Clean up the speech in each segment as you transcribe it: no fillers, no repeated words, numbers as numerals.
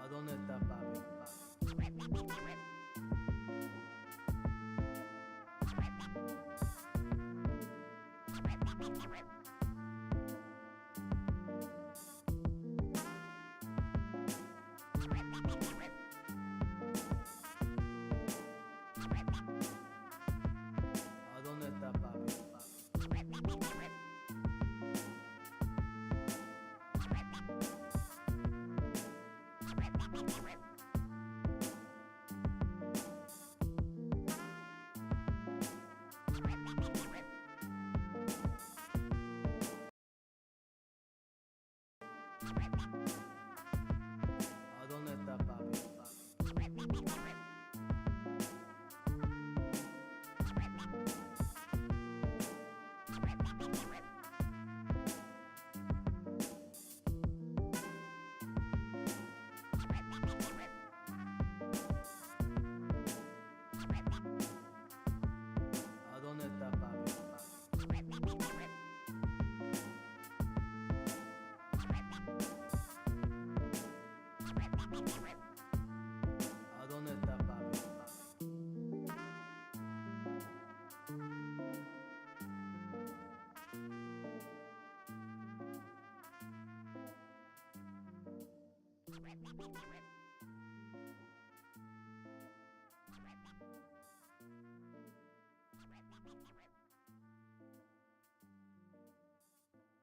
¿A dónde está papi? ¿A dónde está papi? ¿A dónde está papi? ¿A dónde está papi? ¿A dónde está papi?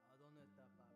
¿A dónde está papi?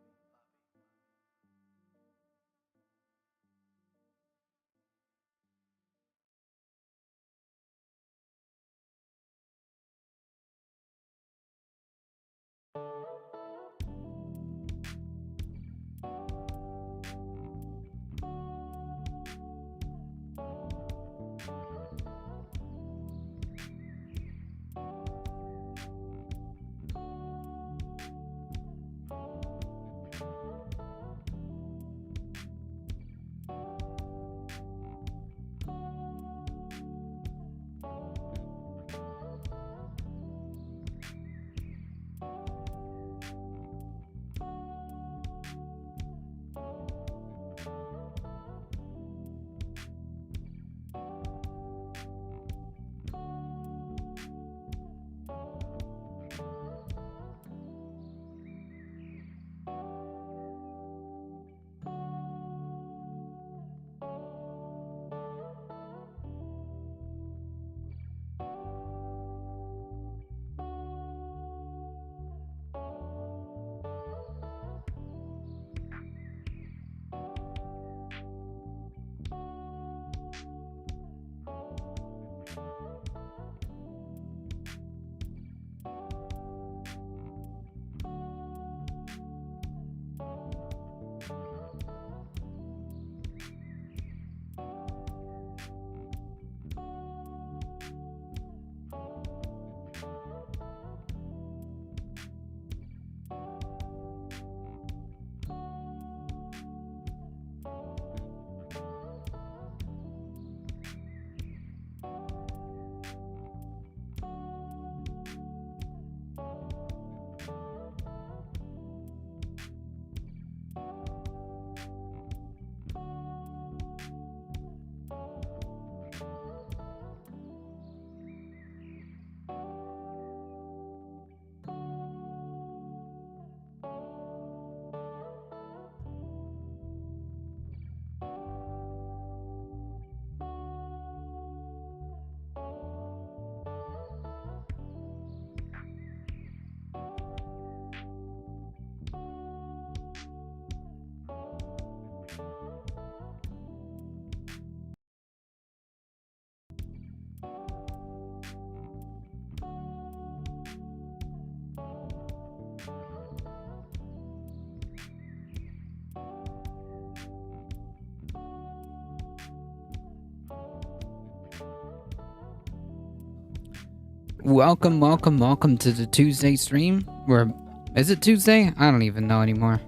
Welcome to the Tuesday stream. We're Is it Tuesday? I don't even know anymore.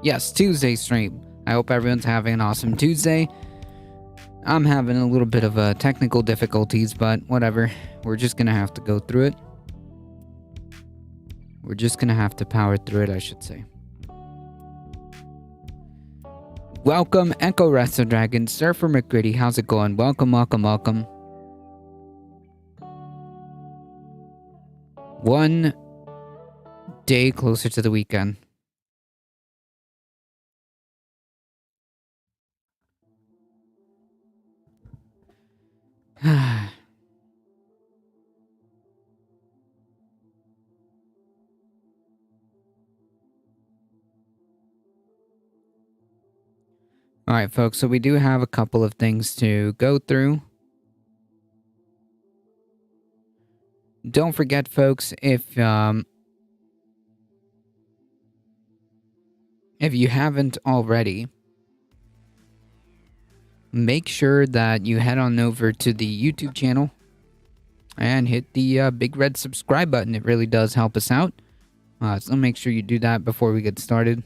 Yes, Tuesday stream. I hope everyone's having an awesome Tuesday. I'm having a little bit of technical difficulties, but whatever. We're just gonna have to go through it. We're just gonna have to power through it, I should say. Welcome, Echo Wrestler Dragon, Surfer McGritty. How's it going? Welcome, welcome, welcome. One day closer to the weekend. Alright, folks, so we do have a couple of things to go through. Don't forget, folks, if you haven't already, make sure that you head on over to the YouTube channel and hit the big red subscribe button. It really does help us out. So make sure you do that before we get started.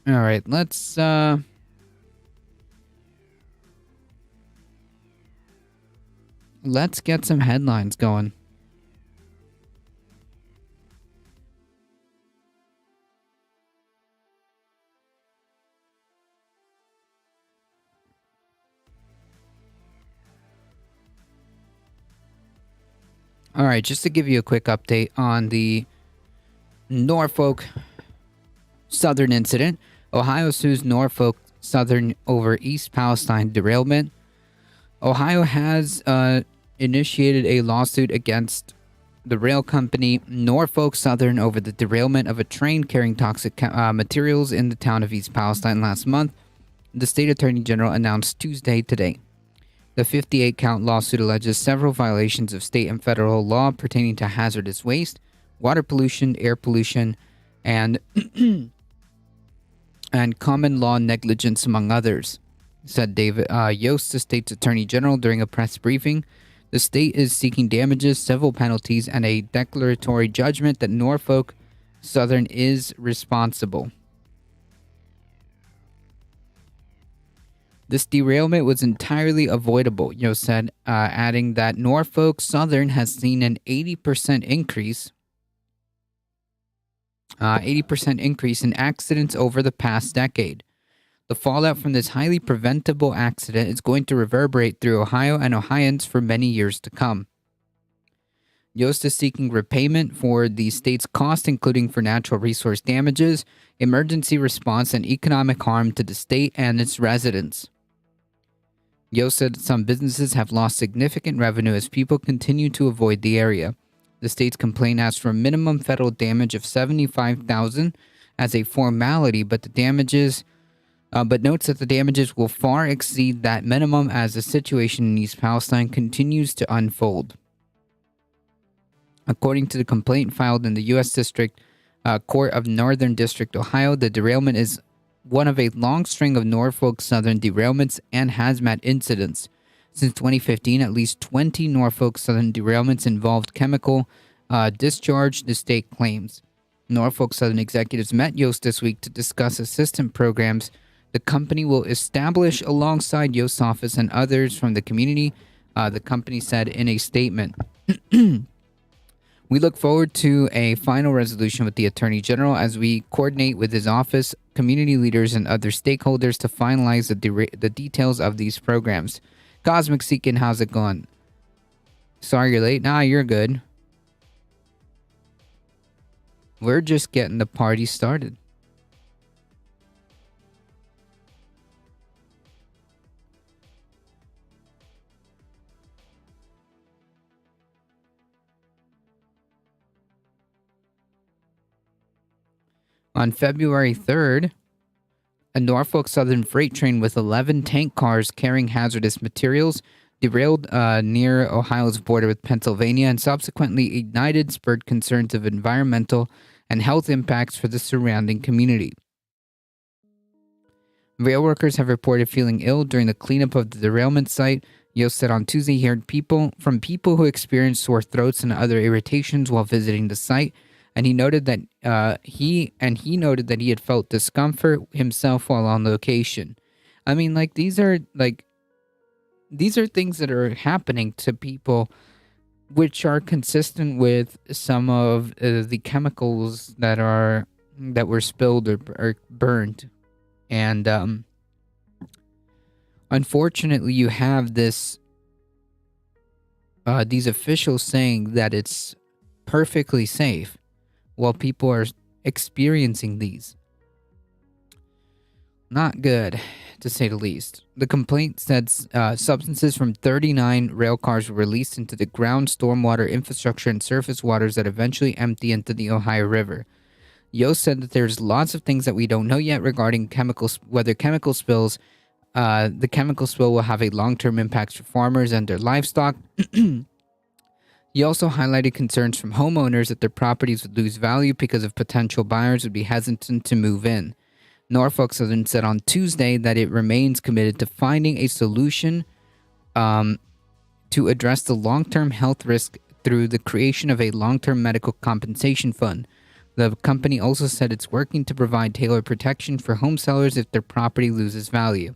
Alright, let's get some headlines going. Alright, just to give you a quick update on the Norfolk Southern incident. Ohio sues Norfolk Southern over East Palestine derailment. Ohio has initiated a lawsuit against the rail company Norfolk Southern over the derailment of a train carrying toxic materials in the town of East Palestine last month, the state attorney general announced Tuesday today. The 58-count lawsuit alleges several violations of state and federal law pertaining to hazardous waste, water pollution, air pollution, and and common law negligence, among others, said David Yost, the state's attorney general, during a press briefing. The state is seeking damages, civil penalties, and a declaratory judgment that Norfolk Southern is responsible. This derailment was entirely avoidable, Yost said, adding that Norfolk Southern has seen an 80% increase in accidents over the past decade. The fallout from this highly preventable accident is going to reverberate through Ohio and Ohioans for many years to come. Yost is seeking repayment for the state's costs, including for natural resource damages, emergency response, and economic harm to the state and its residents. Yost said some businesses have lost significant revenue as people continue to avoid the area. The state's complaint asks for a minimum federal damage of $75,000 as a formality, but notes that the damages will far exceed that minimum as the situation in East Palestine continues to unfold. According to the complaint filed in the U.S. District Court of Northern District, Ohio, the derailment is one of a long string of Norfolk Southern derailments and hazmat incidents. Since 2015, at least 20 Norfolk Southern derailments involved chemical discharge, the state claims. Norfolk Southern executives met Yost this week to discuss assistance programs the company will establish alongside Yost's office and others from the community, the company said in a statement. We look forward to a final resolution with the Attorney General as we coordinate with his office, community leaders, and other stakeholders to finalize the details of these programs. Cosmic Seekin, how's it going? Sorry you're late. Nah, you're good. We're just getting the party started. On February 3rd, a Norfolk Southern freight train with 11 tank cars carrying hazardous materials derailed near Ohio's border with Pennsylvania and subsequently ignited, spurred concerns of environmental and health impacts for the surrounding community. Rail workers have reported feeling ill during the cleanup of the derailment site. Yost said on Tuesday he heard people who experienced sore throats and other irritations while visiting the site, and he noted that he noted that he had felt discomfort himself while on location. I mean, like these are things that are happening to people, which are consistent with some of the chemicals that were spilled or burned, and unfortunately, you have these officials saying that it's perfectly safe while people are experiencing these. Not good, to say the least. The complaint said substances from 39 rail cars were released into the ground, stormwater infrastructure, and surface waters that eventually empty into the Ohio River. Yost said that there's lots of things that we don't know yet regarding whether chemical spills. The chemical spill will have a long-term impact for farmers and their livestock. He also highlighted concerns from homeowners that their properties would lose value because of potential buyers would be hesitant to move in. Norfolk Southern said on Tuesday that it remains committed to finding a solution to address the long-term health risk through the creation of a long-term medical compensation fund. The company also said it's working to provide tailored protection for home sellers if their property loses value.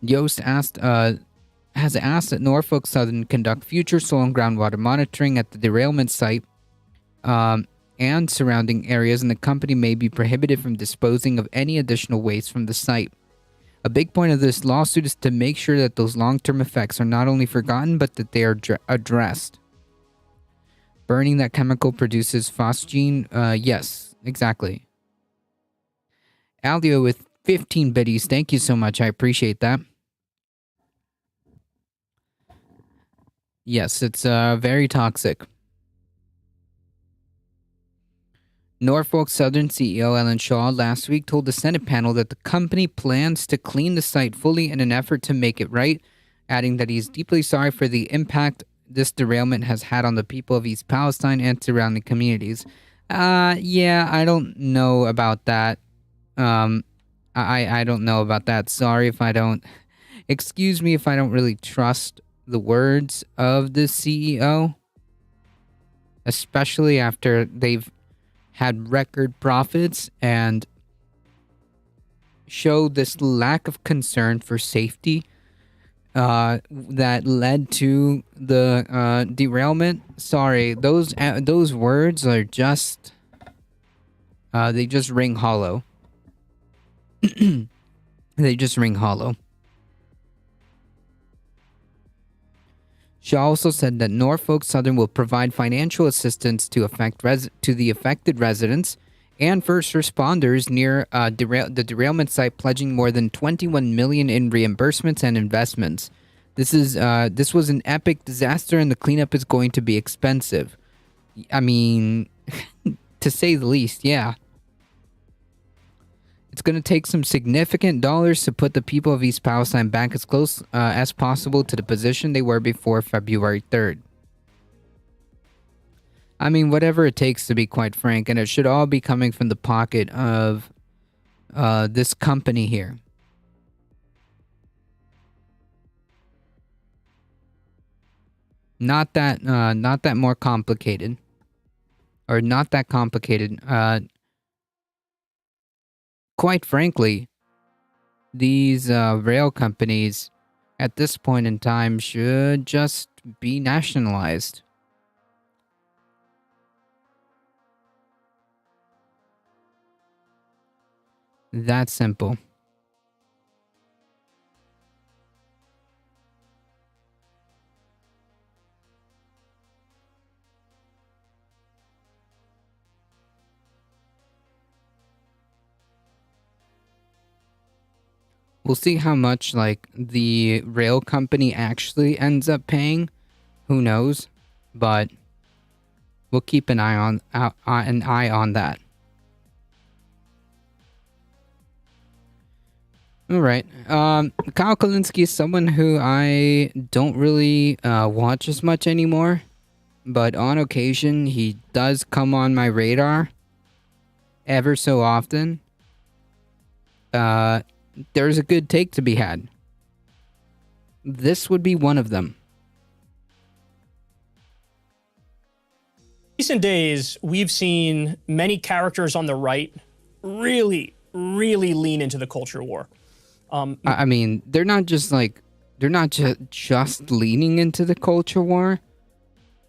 Yost has asked that Norfolk Southern conduct future soil and groundwater monitoring at the derailment site and surrounding areas, and the company may be prohibited from disposing of any additional waste from the site. A big point of this lawsuit is to make sure that those long-term effects are not only forgotten, but that they are addressed. Burning that chemical produces phosgene. Yes, exactly. Aldio with 15 biddies. Thank you so much. I appreciate that. Yes, it's very toxic. Norfolk Southern CEO Ellen Shaw last week told the Senate panel that the company plans to clean the site fully in an effort to make it right, adding that he's deeply sorry for the impact this derailment has had on the people of East Palestine and surrounding communities. Yeah, I don't know about that. I don't know about that. Sorry if I don't. Excuse me if I don't really trust the words of the CEO, especially after they've had record profits and showed this lack of concern for safety that led to the derailment. Sorry, those words are just they just ring hollow. They just ring hollow. Shaw also said that Norfolk Southern will provide financial assistance to the affected residents and first responders near the derailment site, pledging more than $21 million in reimbursements and investments. This was an epic disaster, and the cleanup is going to be expensive. I mean, to say the least, yeah. It's going to take some significant dollars to put the people of East Palestine back as close as possible to the position they were before February 3rd. I mean, whatever it takes, to be quite frank, and it should all be coming from the pocket of this company here. Not that more complicated, or not that complicated. Quite frankly, these rail companies at this point in time should just be nationalized. That simple. We'll see how much like the rail company actually ends up paying. Who knows? But we'll keep an eye on that. All right. Kyle Kalinske is someone who I don't really watch as much anymore, but on occasion he does come on my radar ever so often. There's a good take to be had. this would be one of them. Recent days, we've seen many characters on the right really lean into the culture war. I mean, they're not just leaning into the culture war.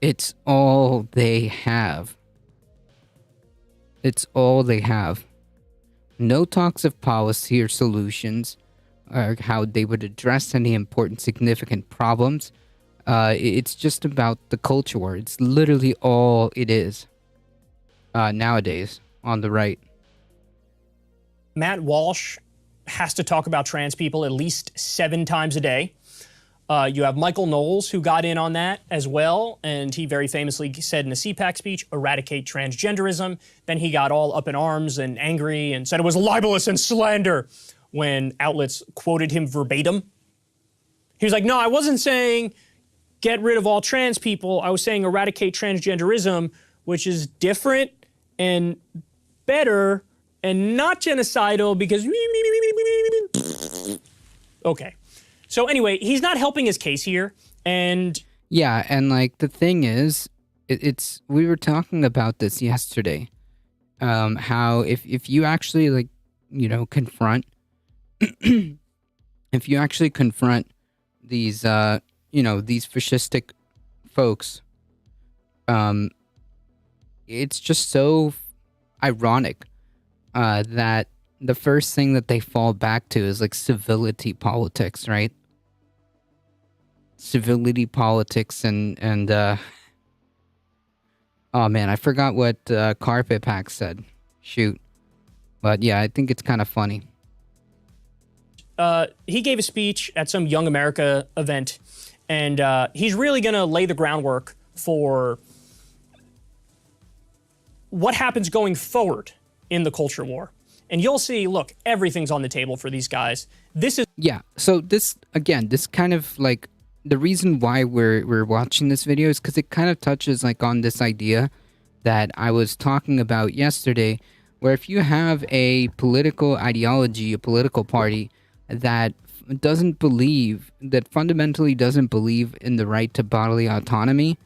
It's all they have. It's all they have. No talks of policy or solutions, or how they would address any important, significant problems. It's just about the culture war. It's literally all it is nowadays on the right. Matt Walsh has to talk about trans people at least 7 times a day. You have Michael Knowles, who got in on that as well, and he very famously said in a CPAC speech, eradicate transgenderism. Then he got all up in arms and angry and said it was libelous and slander when outlets quoted him verbatim. He was like, no, I wasn't saying get rid of all trans people. I was saying eradicate transgenderism, which is different and better and not genocidal because... Okay. So anyway, he's not helping his case here, and... Yeah, and like the thing is, it's we were talking about this yesterday. How if you actually like, you know, confront... if you actually confront these, you know, these fascistic folks, it's just so ironic that the first thing that they fall back to is like civility politics, right? Civility politics and oh man, I forgot what Carpet Pack said. Shoot. But yeah, I think it's kind of funny. He gave a speech at some Young America event, and he's really going to lay the groundwork for what happens going forward in the culture war. And you'll see, look, everything's on the table for these guys. This is... Yeah, so this, again, this kind of like, the reason why we're watching this video is because it kind of touches like on this idea that I was talking about yesterday, where if you have a political ideology, a political party that doesn't believe, that fundamentally doesn't believe in the right to bodily autonomy,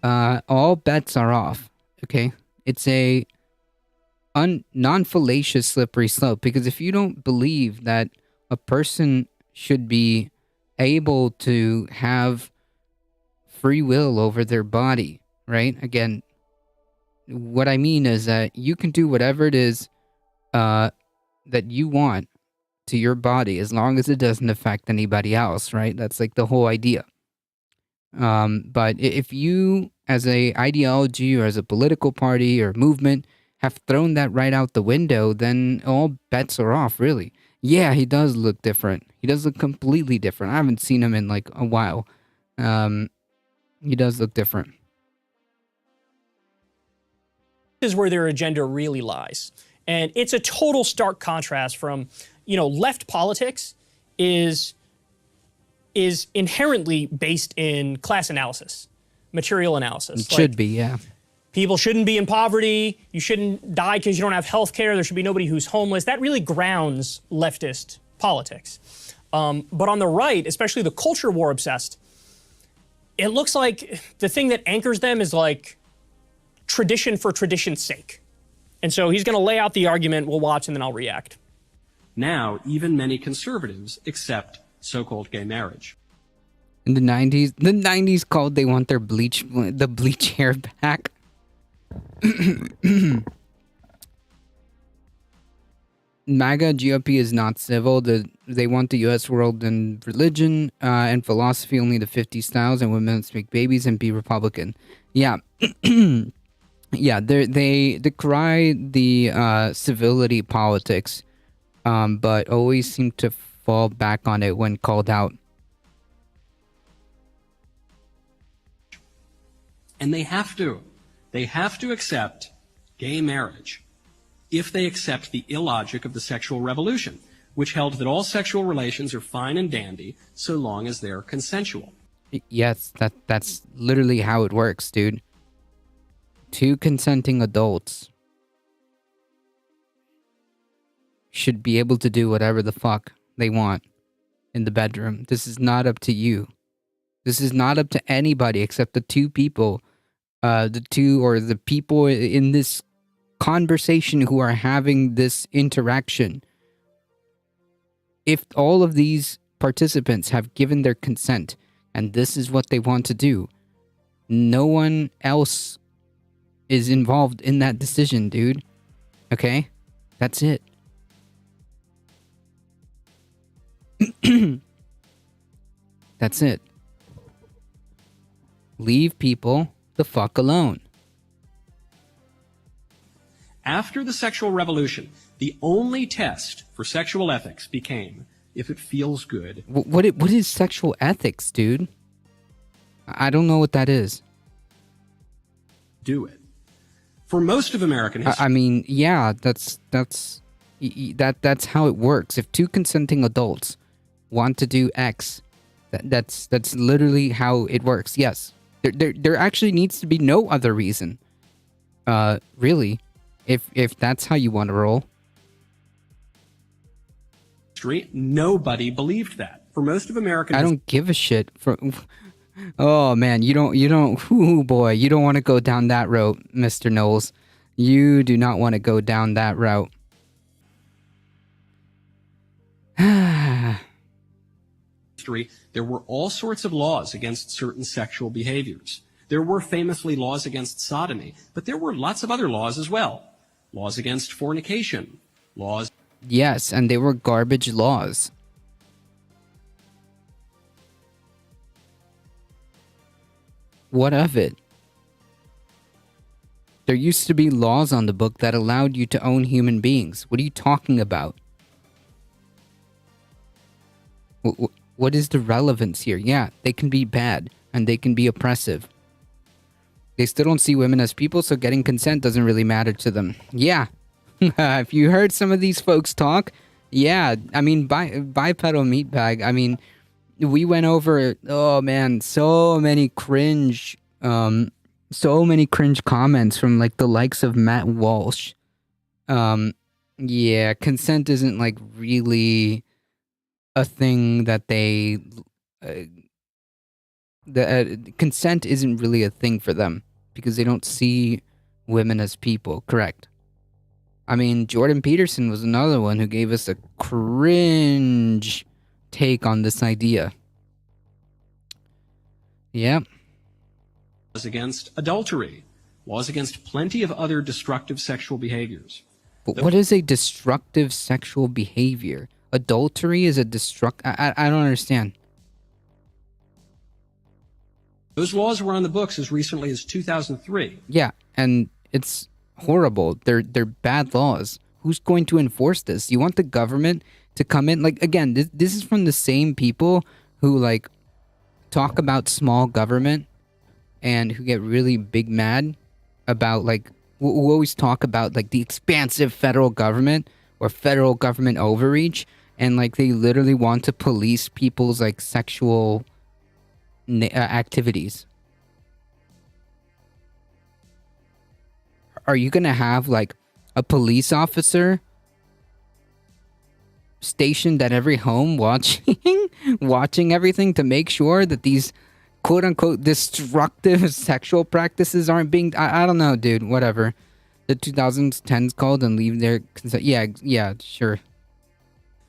all bets are off, okay? It's a non-fallacious slippery slope, because if you don't believe that a person should be able to have free will over their body, right? Again, what I mean is that you can do whatever it is that you want to your body as long as it doesn't affect anybody else, right? That's like the whole idea. But if you, as a ideology or as a political party or movement, have thrown that right out the window, then all bets are off, really. Yeah, he does look different. He does look completely different. I haven't seen him in like a while. He does look different. This is where their agenda really lies. And it's a total stark contrast from, you know, left politics is inherently based in class analysis, material analysis. It should be, yeah. People shouldn't be in poverty. You shouldn't die because you don't have health care. There should be nobody who's homeless. That really grounds leftist politics. But on the right, especially the culture war obsessed, it looks like the thing that anchors them is like tradition for tradition's sake. And so he's going to lay out the argument. We'll watch and then I'll react. Now, even many conservatives accept so-called gay marriage. In the 90s called they want their bleach hair back. MAGA GOP is not civil. They want the U.S. world in religion and philosophy only the 50 styles, and women must make babies and be Republican. Yeah. Yeah, they decry the civility politics, but always seem to fall back on it when called out. And they have to. They have to accept gay marriage if they accept the illogic of the sexual revolution, which held that all sexual relations are fine and dandy so long as they're consensual. Yes, that's literally how it works, dude. Two consenting adults should be able to do whatever the fuck they want in the bedroom. This is not up to you. This is not up to anybody except the two people, the people in this conversation who are having this interaction. If all of these participants have given their consent and this is what they want to do, no one else is involved in that decision, dude. Okay? That's it. That's it. Leave people the fuck alone. After the sexual revolution, the only test for sexual ethics became if it feels good. What is sexual ethics, dude? I don't know what that is. Do it. For most of American history, I mean, yeah, that's how it works. If two consenting adults want to do X, that's literally how it works. Yes, there actually needs to be no other reason. Really, if that's how you want to roll. Nobody believed that. For most of American I don't give a shit. Oh man, you don't. Ooh boy, you don't want to go down that road, Mr. Knowles. You do not want to go down that route. history, there were all sorts of laws against certain sexual behaviors. There were famously laws against sodomy, but there were lots of other laws as well. Laws against fornication, laws. Yes, and they were garbage laws. What of it? There used to be laws on the book that allowed you to own human beings. What are you talking about? What is the relevance here? Yeah, they can be bad and they can be oppressive. They still don't see women as people, so getting consent doesn't really matter to them. Yeah. If you heard some of these folks talk, yeah, I mean, bipedal meatbag, I mean, we went over, oh man, so many cringe comments from like the likes of Matt Walsh. Yeah, consent isn't like really a thing that they consent isn't really a thing for them because they don't see women as people. Correct. I mean, Jordan Peterson was another one who gave us a cringe take on this idea. Yep. Laws against adultery, laws against plenty of other destructive sexual behaviors. But what is a destructive sexual behavior? Adultery is a I don't understand. Those laws were on the books as recently as 2003. Yeah, and it's horrible. They're bad laws. Who's going to enforce this? You want the government to come in? Like, again, this is from the same people who, like, talk about small government and who get really big mad about, like, who always talk about, like, the expansive federal government or federal government overreach. And, like, they literally want to police people's, like, sexual activities. Are you gonna have like a police officer stationed at every home watching everything to make sure that these quote unquote destructive sexual practices aren't being I don't know, dude, whatever. The 2010s called and leave their consent. Yeah, sure.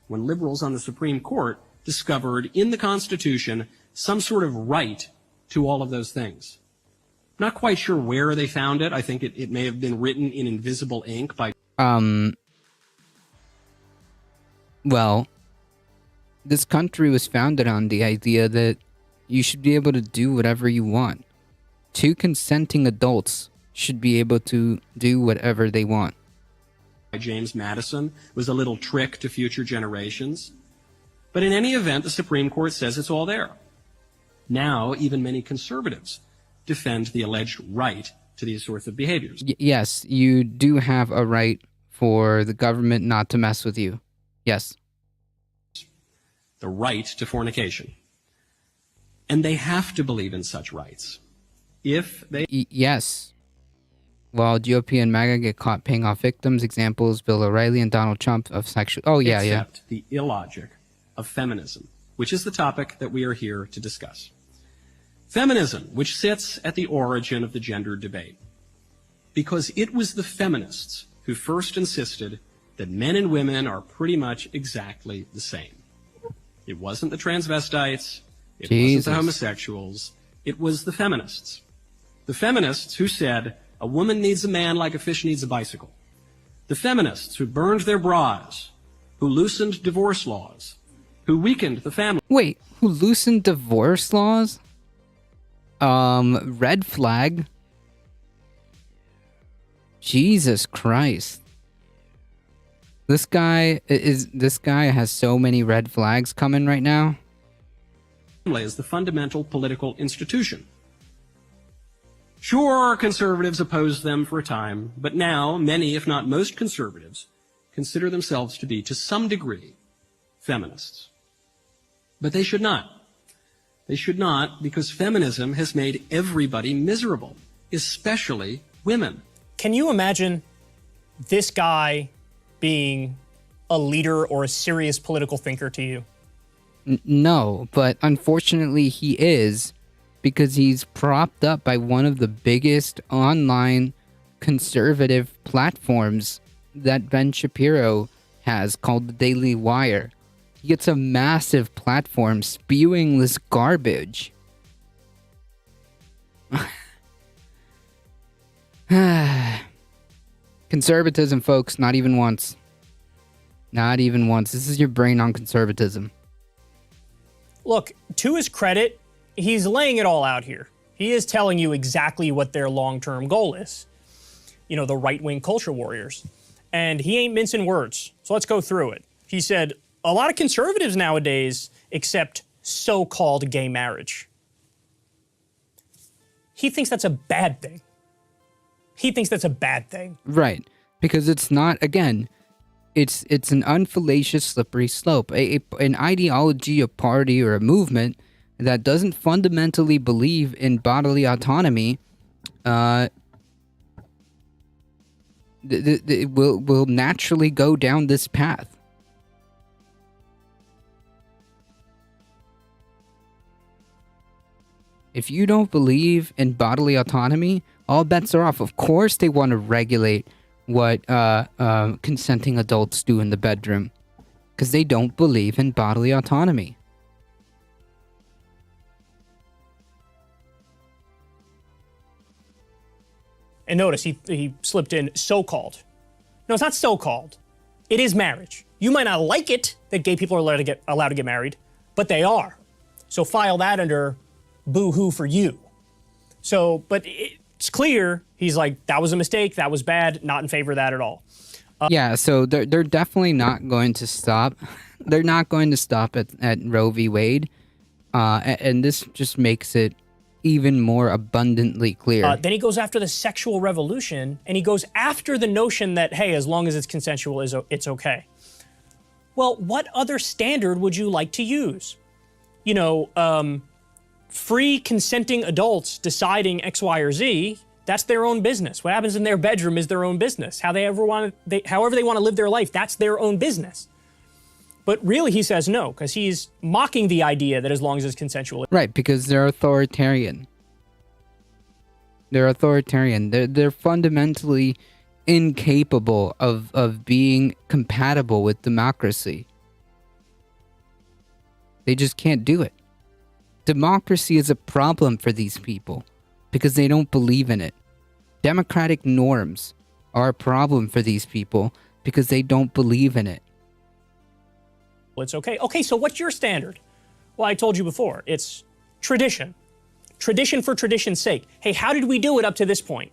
When liberals on the Supreme Court discovered in the Constitution some sort of right to all of those things. Not quite sure where they found it. I think it may have been written in invisible ink by... Well, this country was founded on the idea that you should be able to do whatever you want. Two consenting adults should be able to do whatever they want. James Madison was a little trick to future generations. But in any event, the Supreme Court says it's all there. Now, even many conservatives defend the alleged right to these sorts of behaviors. Yes, you do have a right for the government not to mess with you. Yes. The right to fornication. And they have to believe in such rights. If they... Yes. While GOP and MAGA get caught paying off victims, examples Bill O'Reilly and Donald Trump of sexual... Oh, yeah, accept the illogic of feminism. which is the topic that we are here to discuss. Feminism, which sits at the origin of the gender debate, because it was the feminists who first insisted that men and women are pretty much exactly the same. It wasn't the transvestites, it wasn't the homosexuals, it was the feminists. The feminists who said a woman needs a man like a fish needs a bicycle. The feminists who burned their bras, who loosened divorce laws, who weakened the family. Wait, who loosened divorce laws? Red flag. Jesus Christ. This guy has so many red flags coming right now. As the fundamental political institution. Sure, conservatives opposed them for a time, but now many, if not most conservatives, consider themselves to be, to some degree, feminists. But they should not. They should not, because feminism has made everybody miserable, especially women. Can you imagine this guy being a leader or a serious political thinker to you? No, but unfortunately he is, because he's propped up by one of the biggest online conservative platforms that Ben Shapiro has, called the Daily Wire. He gets a massive platform spewing this garbage. Conservatism, folks, not even once. Not even once. This is your brain on conservatism. Look, to his credit, he's laying it all out here. He is telling you exactly what their long-term goal is. You know, the right-wing culture warriors. And he ain't mincing words. So let's go through it. He said, a lot of conservatives nowadays accept so-called gay marriage. He thinks that's a bad thing. He thinks that's a bad thing. Right. Because it's not, again, it's an unfallacious slippery slope. An ideology, a party, or a movement that doesn't fundamentally believe in bodily autonomy will naturally go down this path. If you don't believe in bodily autonomy, all bets are off. Of course they want to regulate what consenting adults do in the bedroom, because they don't believe in bodily autonomy. And notice he slipped in so-called. No, it's not so-called. It is marriage. You might not like it that gay people are allowed to get married, but they are. So file that under boo-hoo for you. So, but it's clear he's like, that was a mistake, that was bad, not in favor of that at all. Yeah, so they're definitely not going to stop. They're not going to stop at Roe v. Wade. And this just makes it even more abundantly clear. Then he goes after the sexual revolution, and he goes after the notion that, hey, as long as it's consensual, it's okay. Well, what other standard would you like to use? You know, free consenting adults deciding X, Y, or Z, that's their own business. What happens in their bedroom is their own business. However they want to live their life, that's their own business. But really, he says no, because he's mocking the idea that as long as it's consensual. Right, because they're authoritarian. They're authoritarian. They're fundamentally incapable of being compatible with democracy. They just can't do it. Democracy is a problem for these people because they don't believe in it. Democratic norms are a problem for these people because they don't believe in it. It's okay. Okay, so what's your standard? Well, I told you before, it's tradition. Tradition for tradition's sake. Hey, how did we do it up to this point?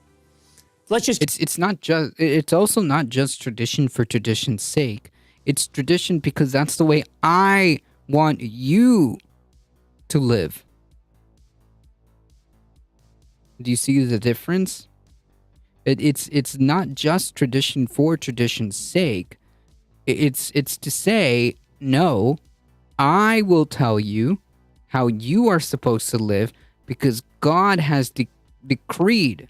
Let's just... It's also not just tradition for tradition's sake. It's tradition because that's the way I want you to live. Do you see the difference? It's not just tradition for tradition's sake. It's to say, no, I will tell you how you are supposed to live because God has decreed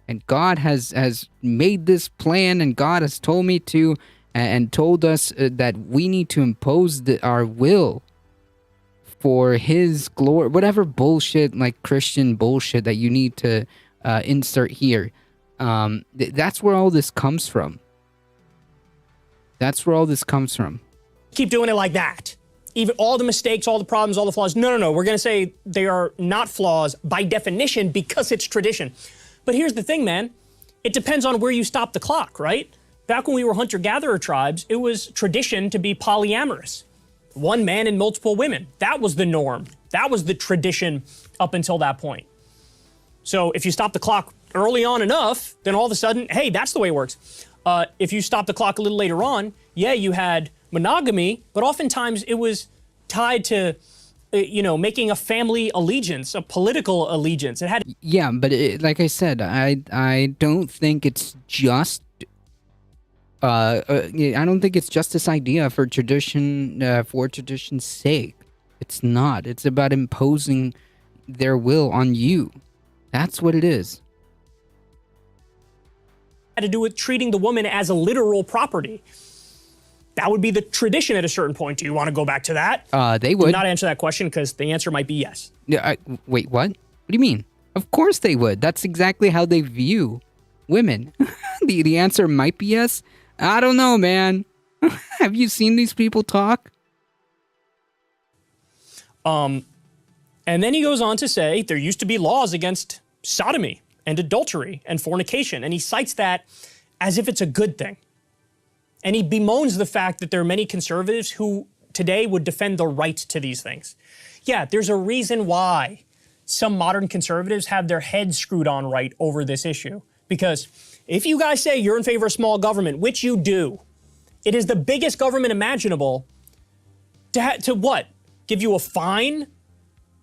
and God has made this plan and God has told me to and told us that we need to impose our will for his glory, whatever bullshit, like Christian bullshit that you need to insert here. That's where all this comes from. That's where all this comes from. Keep doing it like that. Even all the mistakes, all the problems, all the flaws. No. We're going to say they are not flaws by definition because it's tradition. But here's the thing, man. It depends on where you stop the clock, right? Back when we were hunter-gatherer tribes, it was tradition to be polyamorous. One man and multiple women. That was the norm. That was the tradition up until that point. So if you stop the clock early on enough, then all of a sudden, hey, that's the way it works. If you stop the clock a little later on, yeah, you had monogamy, but oftentimes it was tied to, making a family allegiance, a political allegiance. It had. Yeah, but like I said, I don't think it's just. I don't think it's just this idea for tradition, for tradition's sake. It's not. It's about imposing their will on you. That's what it is. Had to do with treating the woman as a literal property. That would be the tradition at a certain point. Do you want to go back to that? They Do would. not answer that question because the answer might be yes. Yeah. Wait, what? What do you mean? Of course they would. That's exactly how they view women. The answer might be yes. I don't know, man. Have you seen these people talk? And then he goes on to say there used to be laws against sodomy and adultery and fornication, and he cites that as if it's a good thing. And he bemoans the fact that there are many conservatives who today would defend the right to these things. Yeah, there's a reason why some modern conservatives have their heads screwed on right over this issue. Because if you guys say you're in favor of small government, which you do, it is the biggest government imaginable to what? Give you a fine?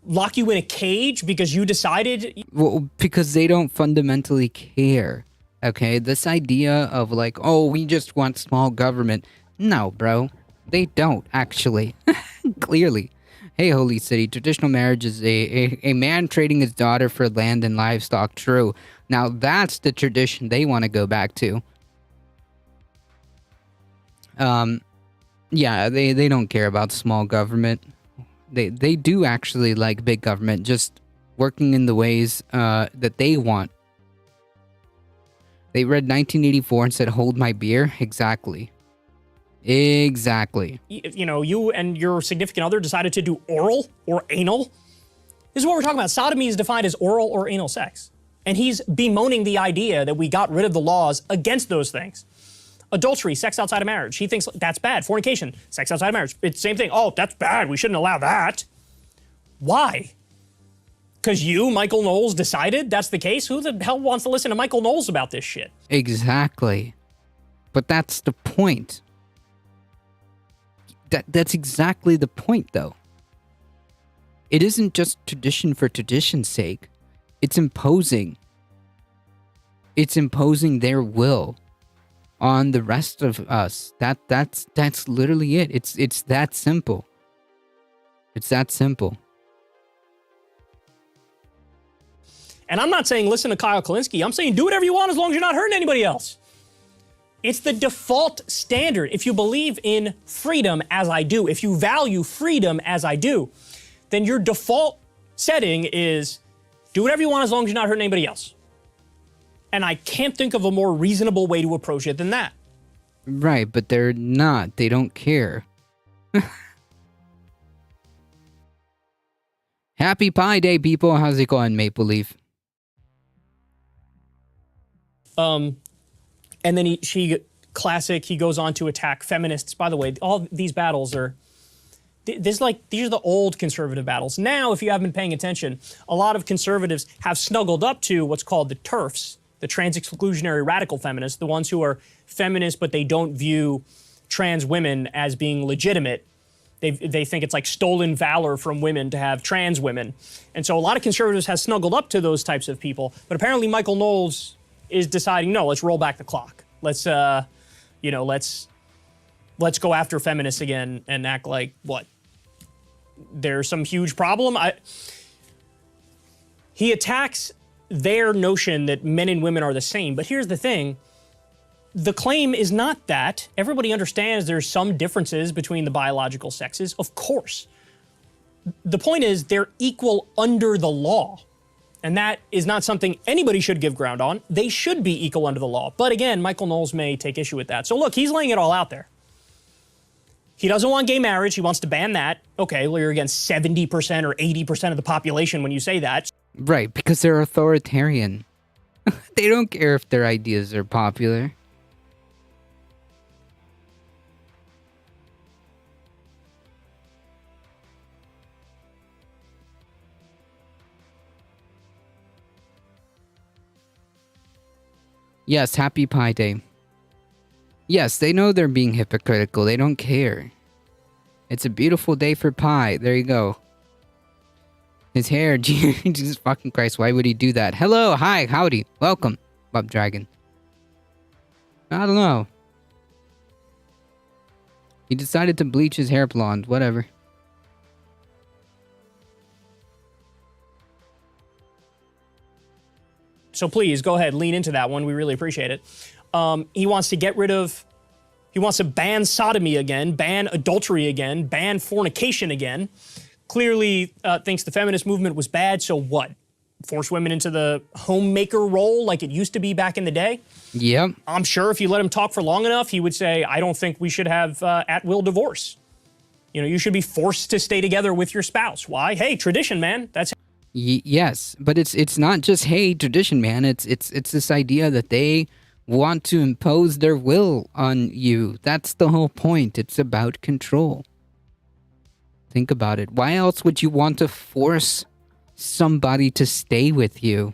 Lock you in a cage because you decided? Well, because they don't fundamentally care. Okay, this idea of like, oh, we just want small government. No, bro, they don't actually. Clearly. Hey, Holy City, traditional marriage is a man trading his daughter for land and livestock. True. Now that's the tradition they want to go back to. Yeah, they don't care about small government. They do actually like big government, just working in the ways that they want. They read 1984 and said, hold my beer. Exactly. Exactly. You and your significant other decided to do oral or anal. This is what we're talking about. Sodomy is defined as oral or anal sex. And he's bemoaning the idea that we got rid of the laws against those things. Adultery, sex outside of marriage. He thinks that's bad. Fornication, sex outside of marriage. It's the same thing. Oh, that's bad. We shouldn't allow that. Why? Because you, Michael Knowles, decided that's the case? Who the hell wants to listen to Michael Knowles about this shit? Exactly. But that's the point. That's exactly the point, though. It isn't just tradition for tradition's sake. It's imposing. It's imposing their will on the rest of us. That's literally it. It's that simple. It's that simple. And I'm not saying listen to Kyle Kalinske. I'm saying do whatever you want as long as you're not hurting anybody else. It's the default standard. If you believe in freedom as I do, if you value freedom as I do, then your default setting is do whatever you want as long as you're not hurting anybody else. And I can't think of a more reasonable way to approach it than that. Right, but they're not. They don't care. Happy Pi Day, people. How's it going, Maple Leaf? And then he goes on to attack feminists. By the way, all these battles are, these are the old conservative battles. Now, if you haven't been paying attention, a lot of conservatives have snuggled up to what's called the TERFs, the trans-exclusionary radical feminists, the ones who are feminists, but they don't view trans women as being legitimate. They think it's like stolen valor from women to have trans women. And so a lot of conservatives have snuggled up to those types of people. But apparently Michael Knowles is deciding, no, let's roll back the clock. Let's go after feminists again and act like, what? There's some huge problem? He attacks their notion that men and women are the same. But here's the thing. The claim is not that. Everybody understands there's some differences between the biological sexes, of course. The point is they're equal under the law. And that is not something anybody should give ground on. They should be equal under the law. But again, Michael Knowles may take issue with that. So look, he's laying it all out there. He doesn't want gay marriage. He wants to ban that. Okay, well, you're against 70% or 80% of the population when you say that. Right, because they're authoritarian. They don't care if their ideas are popular. Yes, happy Pi Day. Yes, they know they're being hypocritical. They don't care. It's a beautiful day for pie. There you go. His hair, Jesus fucking Christ, why would he do that? Hello, hi, howdy, welcome, Bob Dragon. I don't know. He decided to bleach his hair blonde, whatever. So please, go ahead, lean into that one. We really appreciate it. He wants to ban sodomy again, ban adultery again, ban fornication again. Clearly thinks the feminist movement was bad, so what? Force women into the homemaker role like it used to be back in the day? Yep. I'm sure if you let him talk for long enough, he would say, I don't think we should have at-will divorce. You know, you should be forced to stay together with your spouse. Why? Hey, tradition, man. That's Yes, but it's not just hey tradition, man. It's this idea that they want to impose their will on you. That's the whole point. It's about control. Think about it. Why else would you want to force somebody to stay with you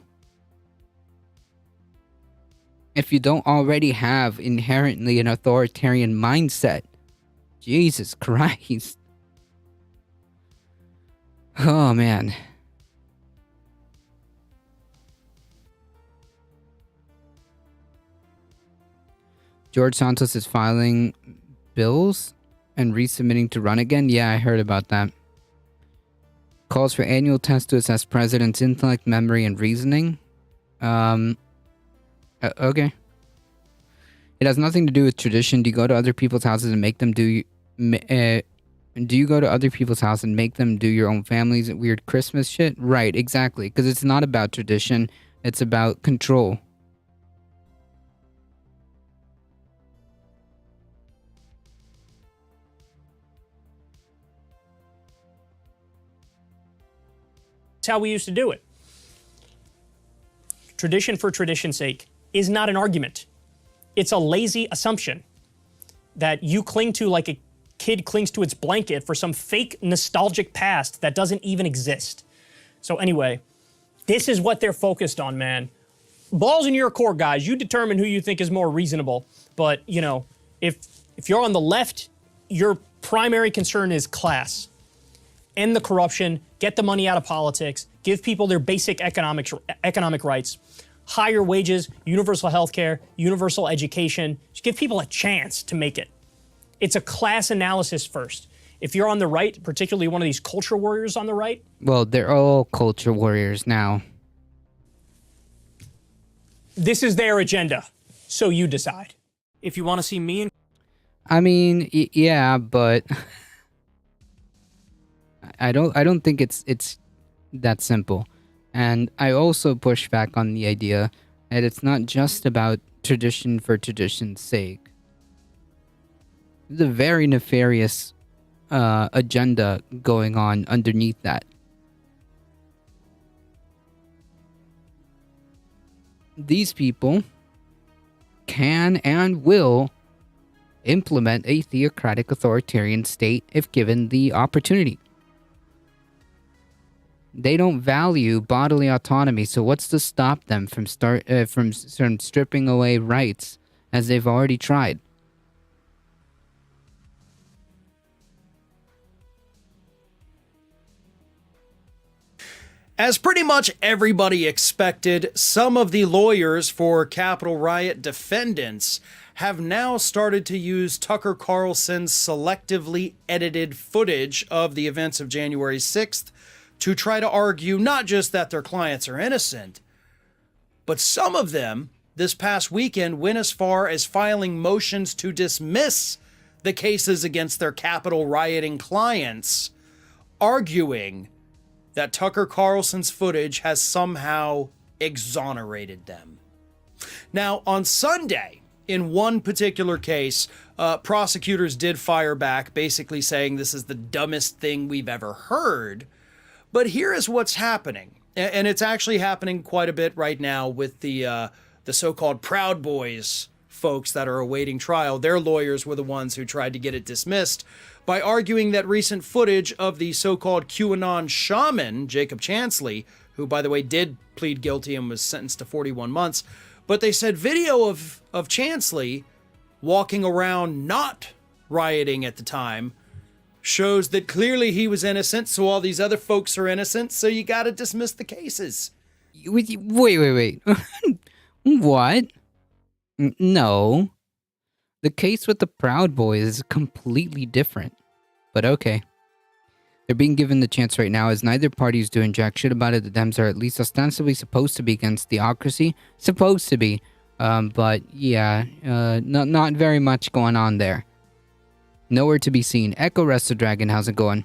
if you don't already have inherently an authoritarian mindset? Jesus Christ. Oh man. George Santos is filing bills and resubmitting to run again? Yeah, I heard about that. Calls for annual tests to assess president's intellect, memory, and reasoning. Okay. It has nothing to do with tradition. Do you go to other people's houses and make them do you go to other people's house and make them do your own family's weird Christmas shit? Right, exactly. Because it's not about tradition. It's about control. That's how we used to do it. Tradition for tradition's sake is not an argument. It's a lazy assumption that you cling to like a kid clings to its blanket for some fake nostalgic past that doesn't even exist. So anyway, this is what they're focused on, man. Ball's in your court, guys. You determine who you think is more reasonable. But, you know, if you're on the left, your primary concern is class. End the corruption, get the money out of politics, give people their basic economic rights, higher wages, universal health care, universal education. Just give people a chance to make it. It's a class analysis first. If you're on the right, particularly one of these culture warriors on the right. Well, they're all culture warriors now. This is their agenda, so you decide. If you want to see me and I mean, yeah, but I don't think it's that simple. And I also push back on the idea that it's not just about tradition for tradition's sake. There's a very nefarious agenda going on underneath that. These people can and will implement a theocratic authoritarian state if given the opportunity. They don't value bodily autonomy, so what's to stop them from stripping away rights as they've already tried? As pretty much everybody expected, some of the lawyers for Capitol riot defendants have now started to use Tucker Carlson's selectively edited footage of the events of January 6th to try to argue not just that their clients are innocent, but some of them this past weekend went as far as filing motions to dismiss the cases against their Capitol rioting clients, arguing that Tucker Carlson's footage has somehow exonerated them. Now, on Sunday, in one particular case, prosecutors did fire back, basically saying this is the dumbest thing we've ever heard. But here is what's happening. And it's actually happening quite a bit right now with the so-called Proud Boys folks that are awaiting trial. Their lawyers were the ones who tried to get it dismissed by arguing that recent footage of the so-called QAnon shaman, Jacob Chansley, who, by the way, did plead guilty and was sentenced to 41 months, but they said video of Chansley walking around not rioting at the time shows that clearly he was innocent, so all these other folks are innocent, so you gotta dismiss the cases. Wait. What? No. The case with the Proud Boys is completely different. But okay. They're being given the chance right now as neither party is doing jack shit about it. The Dems are at least ostensibly supposed to be against theocracy. Supposed to be. But yeah, not very much going on there. Nowhere to be seen. Echo Resto Dragon, how's it going?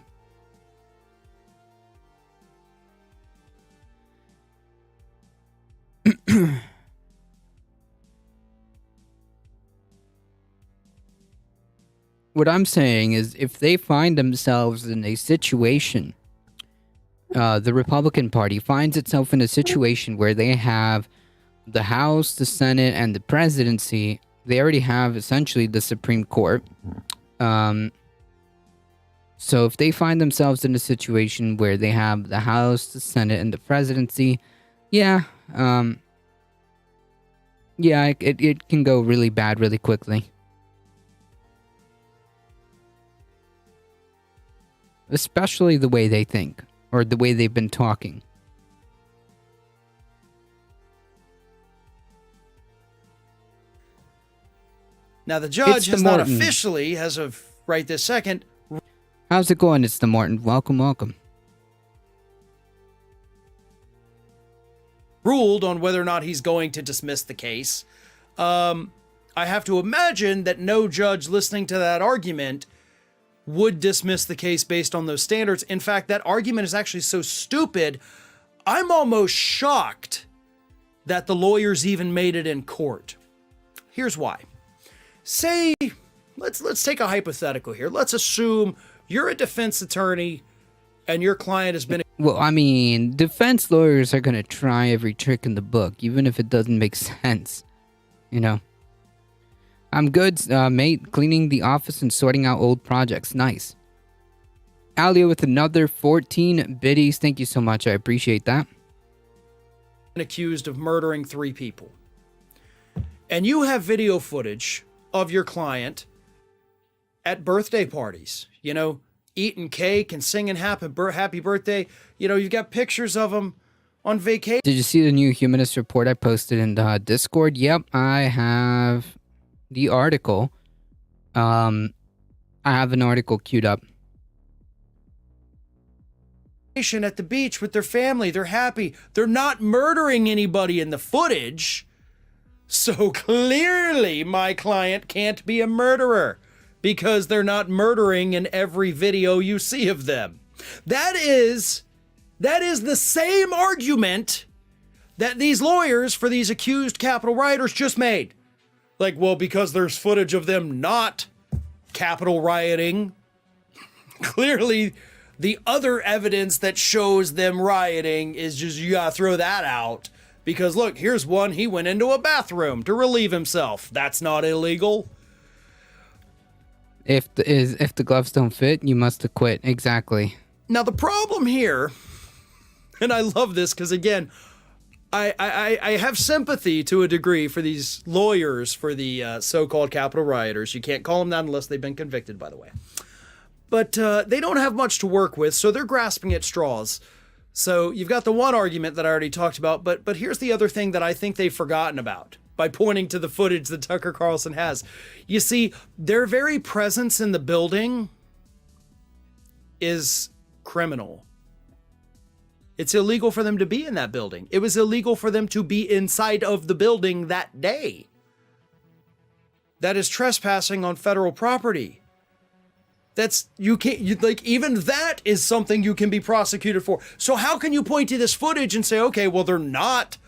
What I'm saying is, if they find themselves in a situation, the Republican Party finds itself in a situation where they have the House, the Senate, and the presidency, they already have essentially the Supreme Court. So if they find themselves in a situation where they have the House, the Senate, and the presidency, it can go really bad really quickly. Especially the way they think, or the way they've been talking. Now, the judge It's the has not Morton. officially, as of right this second, How's it going? It's the Morton. Welcome. ruled on whether or not he's going to dismiss the case. I have to imagine that no judge listening to that argument would dismiss the case based on those standards. In fact, that argument is actually so stupid, I'm almost shocked that the lawyers even made it in court. Here's why. Say, let's take a hypothetical here. Let's assume you're a defense attorney and your client has been... Well, I mean, defense lawyers are gonna try every trick in the book, even if it doesn't make sense. You know? I'm good, mate. Cleaning the office and sorting out old projects. Nice. Alia with another 14 biddies. Thank you so much. I appreciate that. accused of murdering 3 people. And you have video footage of your client at birthday parties, you know, eating cake and singing happy birthday. You know, you've got pictures of him on vacation. Did you see the new Humanist report I posted in the Discord? Yep, I have the article. I have an article queued up. At the beach with their family. They're happy. They're not murdering anybody in the footage. So clearly my client can't be a murderer because they're not murdering in every video you see of them. That is the same argument that these lawyers for these accused Capitol rioters just made. Like, well, because there's footage of them not Capitol rioting. Clearly, the other evidence that shows them rioting is just, you gotta throw that out. Because look, here's one, he went into a bathroom to relieve himself. That's not illegal. If the gloves don't fit, you must acquit. Exactly. Now the problem here, and I love this because again, I have sympathy to a degree for these lawyers for the so-called Capitol rioters. You can't call them that unless they've been convicted, by the way. But they don't have much to work with, so they're grasping at straws. So you've got the one argument that I already talked about, but here's the other thing that I think they've forgotten about by pointing to the footage that Tucker Carlson has. You see, their very presence in the building is criminal. It's illegal for them to be in that building. It was illegal for them to be inside of the building that day. That is trespassing on federal property. That's, you can't, like, even that is something you can be prosecuted for. So how can you point to this footage and say, okay, well, they're not,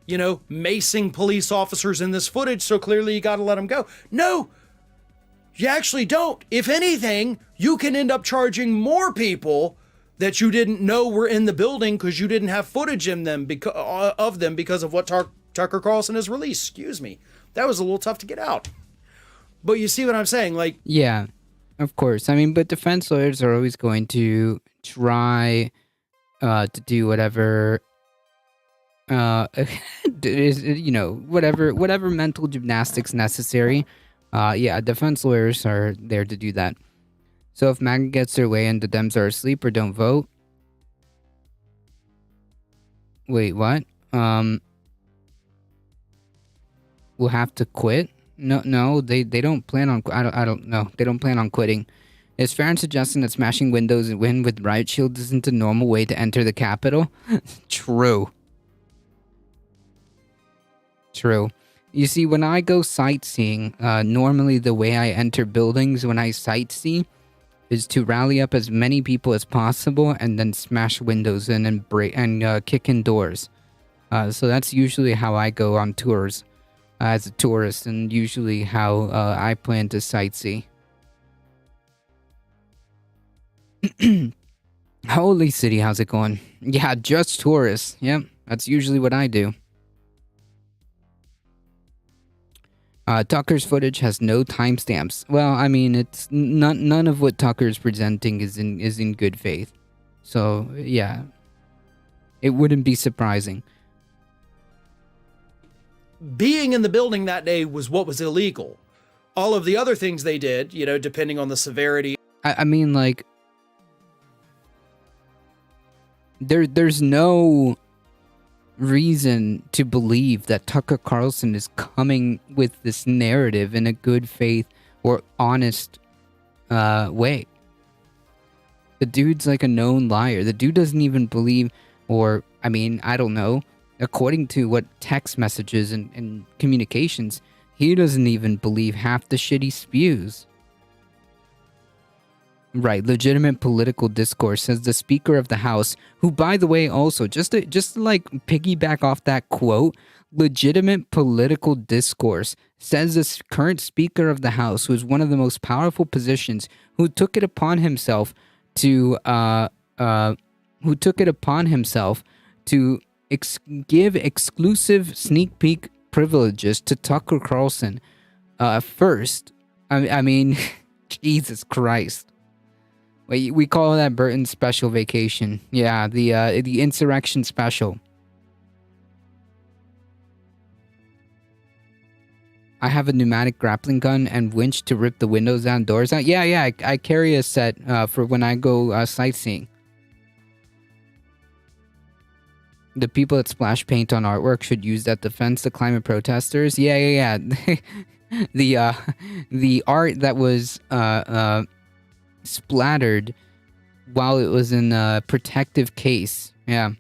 macing police officers in this footage, so clearly you got to let them go? No, you actually don't. If anything, you can end up charging more people that you didn't know were in the building because you didn't have footage of them because of what Tucker Carlson has released. Excuse me. That was a little tough to get out. But you see what I'm saying? Like, Yeah, of course. I mean, but defense lawyers are always going to try to do whatever, whatever mental gymnastics necessary. Yeah, defense lawyers are there to do that. So if MAGA gets their way and the Dems are asleep or don't vote, wait, what? We'll have to quit? No, they don't plan on. I don't know. They don't plan on quitting. Is Farron suggesting that smashing windows and win with riot shields isn't a normal way to enter the Capitol? True. You see, when I go sightseeing, normally the way I enter buildings when I sightsee is to rally up as many people as possible and then smash windows in and break and kick in doors. So that's usually how I go on tours as a tourist, and usually how I plan to sightsee. Holy City, how's it going? Yeah, just tourists. Yep, that's usually what I do. Tucker's footage has no timestamps. Well, I mean, it's none of what Tucker's presenting is in good faith. So yeah, it wouldn't be surprising. being in the building that day was what was illegal. All of the other things they did, depending on the severity. I mean, like, there's no reason to believe that Tucker Carlson is coming with this narrative in a good faith or honest way. The dude's like a known liar. The dude doesn't even believe, or, I mean, I don't know. According to what text messages and communications, he doesn't even believe half the shit he spews. Right, legitimate political discourse, says the Speaker of the House, who, by the way, also, just to like piggyback off that quote, legitimate political discourse, says the current Speaker of the House, who is one of the most powerful positions, who took it upon himself to give exclusive sneak peek privileges to Tucker Carlson first. I mean, Jesus Christ. We call that Burton's special vacation. Yeah, the insurrection special. I have a pneumatic grappling gun and winch to rip the windows down, doors out. Yeah, I carry a set for when I go sightseeing. The people that splash paint on artwork should use that to fence the climate protesters. Yeah. The art that was splattered while it was in a protective case. Yeah.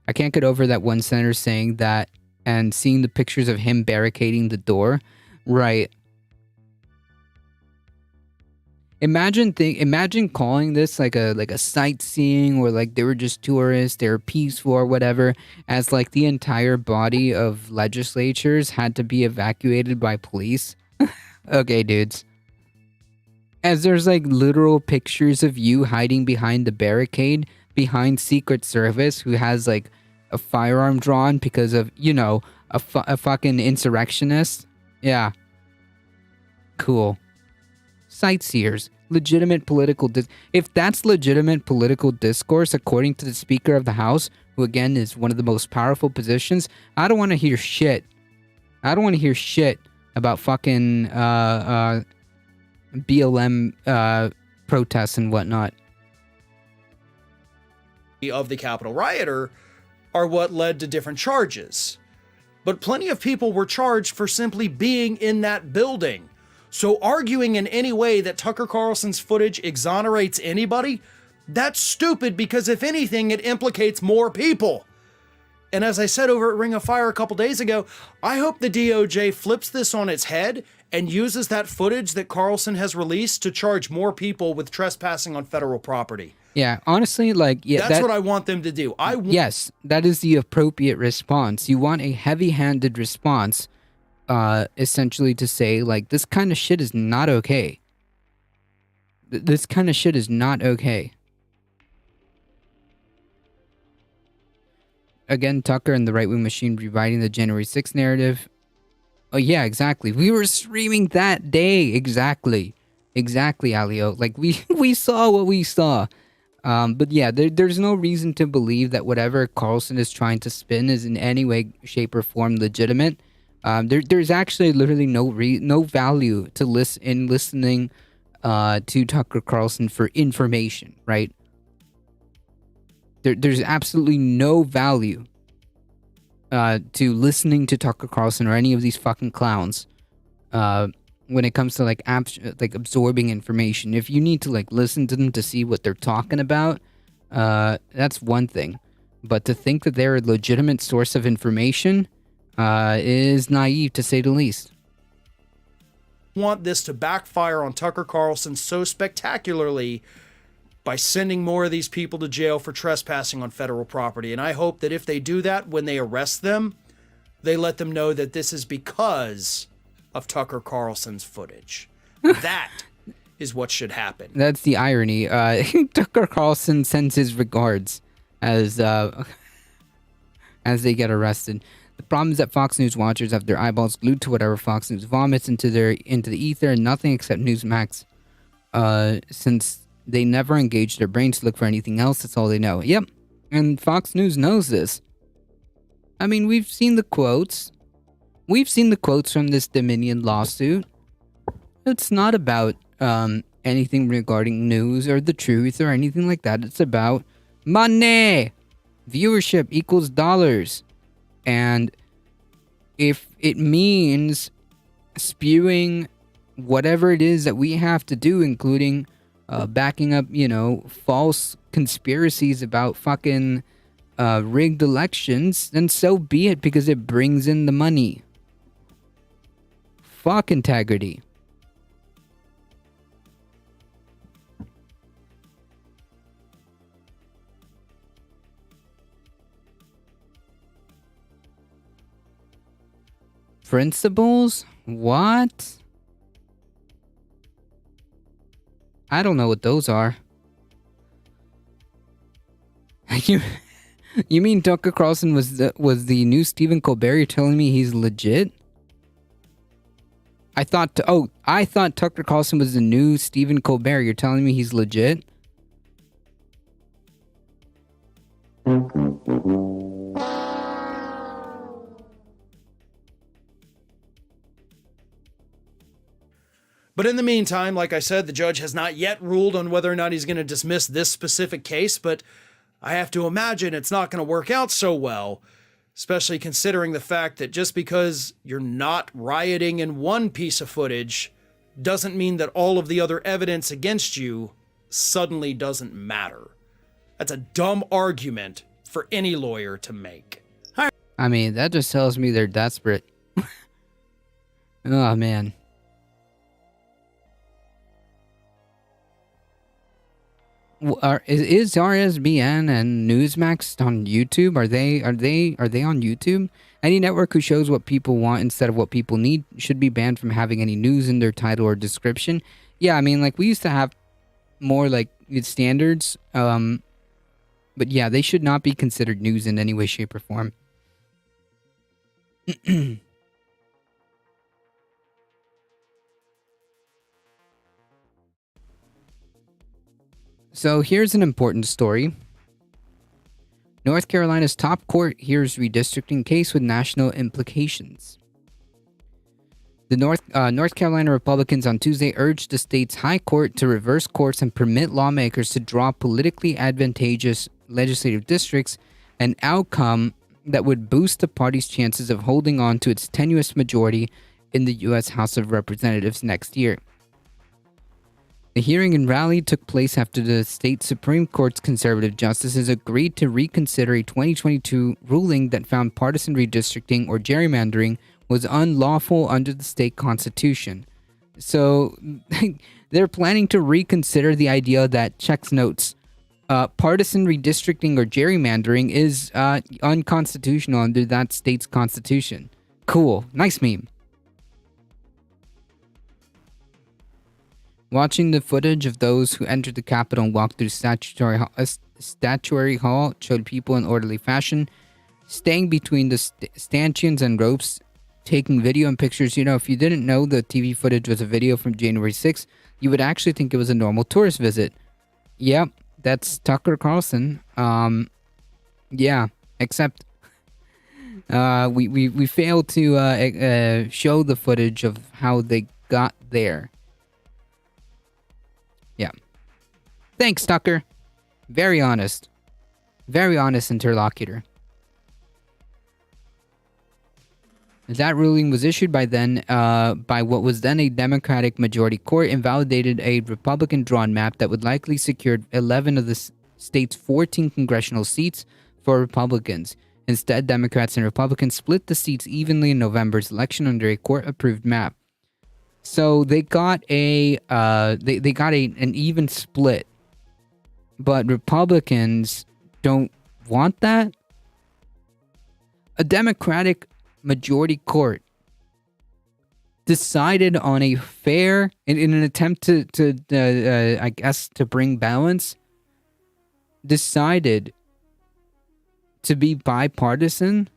I can't get over that one senator saying that and seeing the pictures of him barricading the door. Right. Imagine calling this like a sightseeing, or like they were just tourists, they were peaceful or whatever, as like the entire body of legislatures had to be evacuated by police. Okay, dudes. As there's like literal pictures of you hiding behind the barricade behind Secret Service, who has like a firearm drawn because of, a fucking insurrectionist. Yeah. Cool. Sightseers. Legitimate political if that's legitimate political discourse according to the Speaker of the House, who again is one of the most powerful positions, I don't want to hear shit. I don't want to hear shit about fucking BLM protests and whatnot. Of the Capitol rioter are what led to different charges. But plenty of people were charged for simply being in that building. So arguing in any way that Tucker Carlson's footage exonerates anybody, that's stupid, because if anything, it implicates more people. And as I said over at Ring of Fire a couple days ago, I hope the DOJ flips this on its head and uses that footage that Carlson has released to charge more people with trespassing on federal property. Yeah, honestly, like, yeah, That's what I want them to do. Yes, that is the appropriate response. You want a heavy-handed response, essentially to say, like, this kind of shit is not okay. This kind of shit is not okay. Again, Tucker and the right-wing machine rewriting the January 6th narrative. Oh, yeah, exactly. We were streaming that day. Exactly, Alio. Like, we saw what we saw. But yeah, there's no reason to believe that whatever Carlson is trying to spin is in any way, shape, or form legitimate. There's actually literally no value to listening to Tucker Carlson for information, right? There's absolutely no value to listening to Tucker Carlson or any of these fucking clowns when it comes to like absorbing information. If you need to like listen to them to see what they're talking about, that's one thing. But to think that they're a legitimate source of information is naive, to say the least. Want this to backfire on Tucker Carlson so spectacularly by sending more of these people to jail for trespassing on federal property. And I hope that if they do that, when they arrest them, they let them know that this is because of Tucker Carlson's footage. That is what should happen. That's the irony. Tucker Carlson sends his regards as they get arrested. The problem is that Fox News watchers have their eyeballs glued to whatever Fox News vomits into the ether, and nothing except Newsmax. Since they never engage their brains to look for anything else, that's all they know. Yep, and Fox News knows this. I mean, we've seen the quotes. We've seen the quotes from this Dominion lawsuit. It's not about anything regarding news or the truth or anything like that. It's about money. Viewership equals dollars. And if it means spewing whatever it is that we have to do, including backing up, false conspiracies about fucking rigged elections, then so be it, because it brings in the money. Fuck integrity. Principles? What? I don't know what those are. You mean Tucker Carlson was the new Stephen Colbert? You're telling me he's legit? I thought Tucker Carlson was the new Stephen Colbert. You're telling me he's legit? But in the meantime, like I said, the judge has not yet ruled on whether or not he's going to dismiss this specific case, but I have to imagine it's not going to work out so well, especially considering the fact that just because you're not rioting in one piece of footage doesn't mean that all of the other evidence against you suddenly doesn't matter. That's a dumb argument for any lawyer to make. I mean, that just tells me they're desperate. Oh, man. Is RSBN and Newsmax on YouTube? Are they on YouTube? Any network who shows what people want instead of what people need should be banned from having any news in their title or description. Yeah, I mean, like, we used to have more like standards, but yeah, they should not be considered news in any way, shape, or form. So here's an important story. North Carolina's top court hears redistricting case with national implications. The North Carolina Republicans on Tuesday urged the state's high court to reverse course and permit lawmakers to draw politically advantageous legislative districts, an outcome that would boost the party's chances of holding on to its tenuous majority in the U.S. House of Representatives next year. The hearing in Raleigh took place after the state Supreme Court's conservative justices agreed to reconsider a 2022 ruling that found partisan redistricting or gerrymandering was unlawful under the state constitution. So they're planning to reconsider the idea that, checks notes, partisan redistricting or gerrymandering is unconstitutional under that state's constitution. Cool. Nice meme. Watching the footage of those who entered the Capitol and walked through Statuary Hall showed people in orderly fashion, staying between the stanchions and ropes, taking video and pictures. You know, if you didn't know the TV footage was a video from January 6th, you would actually think it was a normal tourist visit. Yep, that's Tucker Carlson. Yeah, except we failed to show the footage of how they got there. Yeah. Thanks, Tucker. Very honest. Very honest interlocutor. That ruling was issued by what was then a Democratic majority court, invalidated a Republican-drawn map that would likely secure 11 of the state's 14 congressional seats for Republicans. Instead, Democrats and Republicans split the seats evenly in November's election under a court-approved map. So they got an even split, but Republicans don't want that. A Democratic majority court decided on a fair, in an attempt to I guess to bring balance, decided to be bipartisan,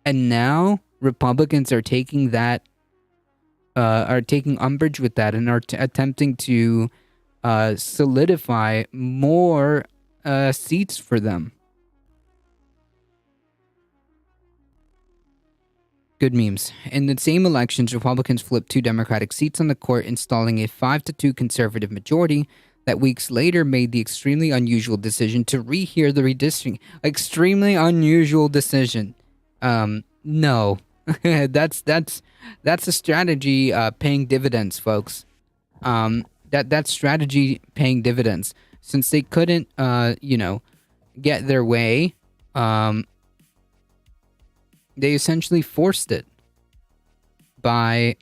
and now Republicans are taking that. Are taking umbrage with that and are attempting to solidify more seats for them. Good memes. In the same elections, Republicans flipped 2 Democratic seats on the court, installing a 5-2 conservative majority that weeks later made the extremely unusual decision to rehear the redistricting. Extremely unusual decision. No. That's a strategy paying dividends, folks. That strategy paying dividends. Since they couldn't get their way, they essentially forced it by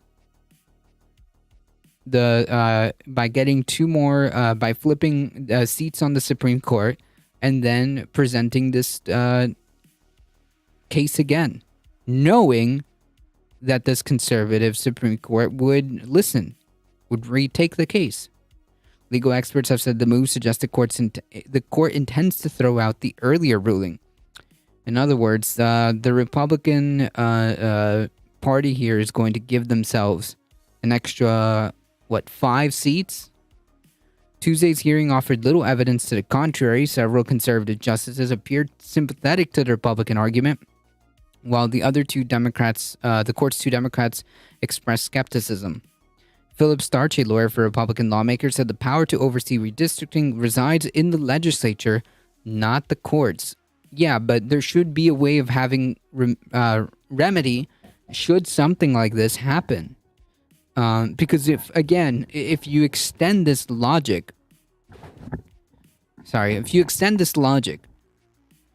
getting 2 more by flipping seats on the Supreme Court and then presenting this case again, knowing that this conservative Supreme Court would listen, would retake the case. Legal experts have said the move suggests the court intends to throw out the earlier ruling. In other words, the Republican party here is going to give themselves an extra, 5 seats? Tuesday's hearing offered little evidence to the contrary. Several conservative justices appeared sympathetic to the Republican argument, while the court's 2 Democrats expressed skepticism. Philip Starch, a lawyer for Republican lawmakers, said the power to oversee redistricting resides in the legislature, not the courts. Yeah, but there should be a way of having remedy should something like this happen. Because if you extend this logic,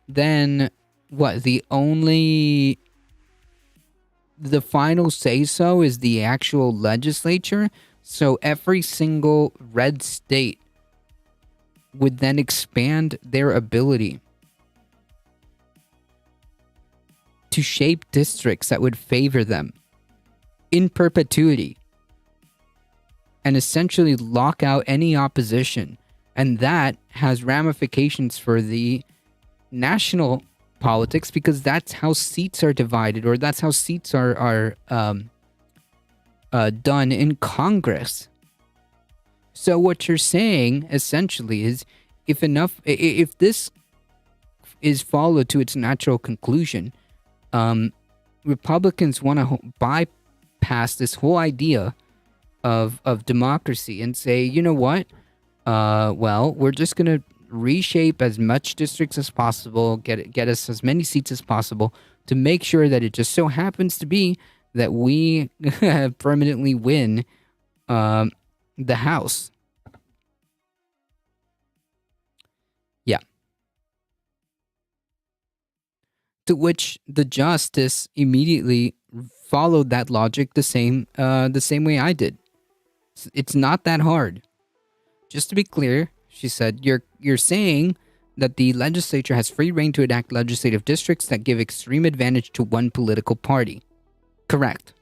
then what? The final say-so is the actual legislature, so every single red state would then expand their ability to shape districts that would favor them in perpetuity and essentially lock out any opposition. And that has ramifications for the national politics, because that's how seats are divided, or that's how seats are done in Congress. So what you're saying essentially is, if this is followed to its natural conclusion, Republicans want to bypass this whole idea of democracy and say, you know what? We're just gonna reshape as much districts as possible, get us as many seats as possible, to make sure that it just so happens to be that we permanently win the House. To which the justice immediately followed that logic the same way I did. It's not that hard. Just to be clear, she said, you're saying that the legislature has free reign to enact legislative districts that give extreme advantage to one political party. Correct.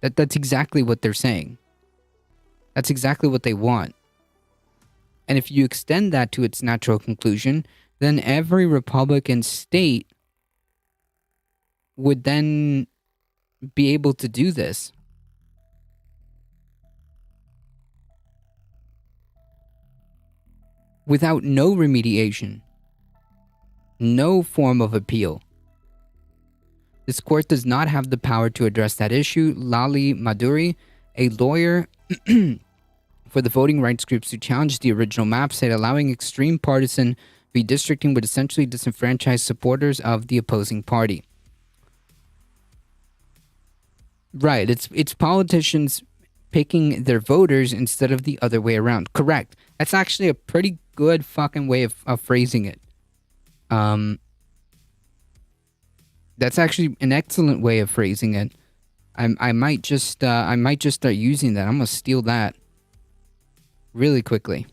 That's exactly what they're saying. That's exactly what they want. And if you extend that to its natural conclusion, then every Republican state would then be able to do this. Without no remediation, no form of appeal. This court does not have the power to address that issue. Lali Maduri, a lawyer for the voting rights groups who challenged the original map, said allowing extreme partisan redistricting would essentially disenfranchise supporters of the opposing party. Right, it's politicians picking their voters instead of the other way around. Correct. That's actually a pretty good fucking way of phrasing it. That's actually an excellent way of phrasing it. I might just start using that. I'm gonna steal that really quickly.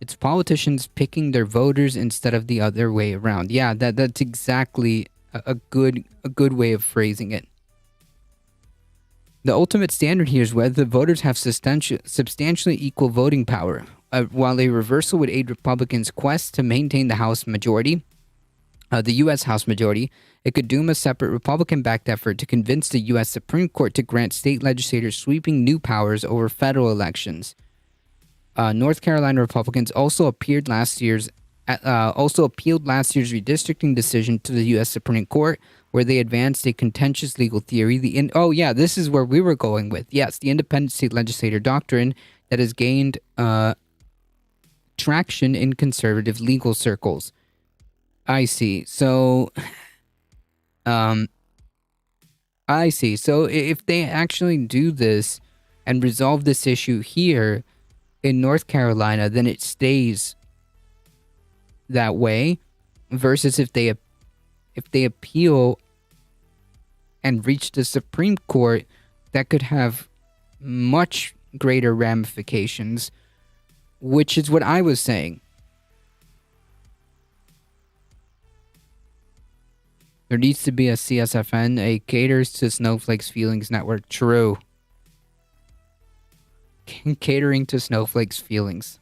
It's politicians picking their voters instead of the other way around. Yeah, that's exactly a good way of phrasing it. The ultimate standard here is whether the voters have substantially equal voting power. While a reversal would aid Republicans' quest to maintain the House majority, the U.S. House majority, it could doom a separate Republican-backed effort to convince the U.S. Supreme Court to grant state legislators sweeping new powers over federal elections. North Carolina Republicans also appealed last year's redistricting decision to the U.S. Supreme Court, where they advanced a contentious legal theory. This is where we were going with. Yes, the independent state legislator doctrine that has gained traction in conservative legal circles. I see. So, if they actually do this and resolve this issue here in North Carolina, then it stays that way. Versus if they appeal and reach the Supreme Court, that could have much greater ramifications, which is what I was saying. There needs to be a CSFN, a Caters to Snowflakes Feelings Network. True. Catering to Snowflakes Feelings.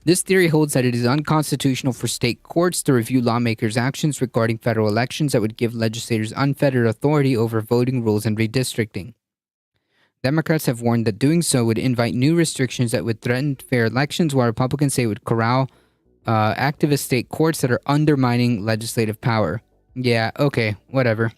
This theory holds that it is unconstitutional for state courts to review lawmakers' actions regarding federal elections that would give legislators unfettered authority over voting rules and redistricting. Democrats have warned that doing so would invite new restrictions that would threaten fair elections, while Republicans say it would corral activist state courts that are undermining legislative power. Yeah, okay, whatever.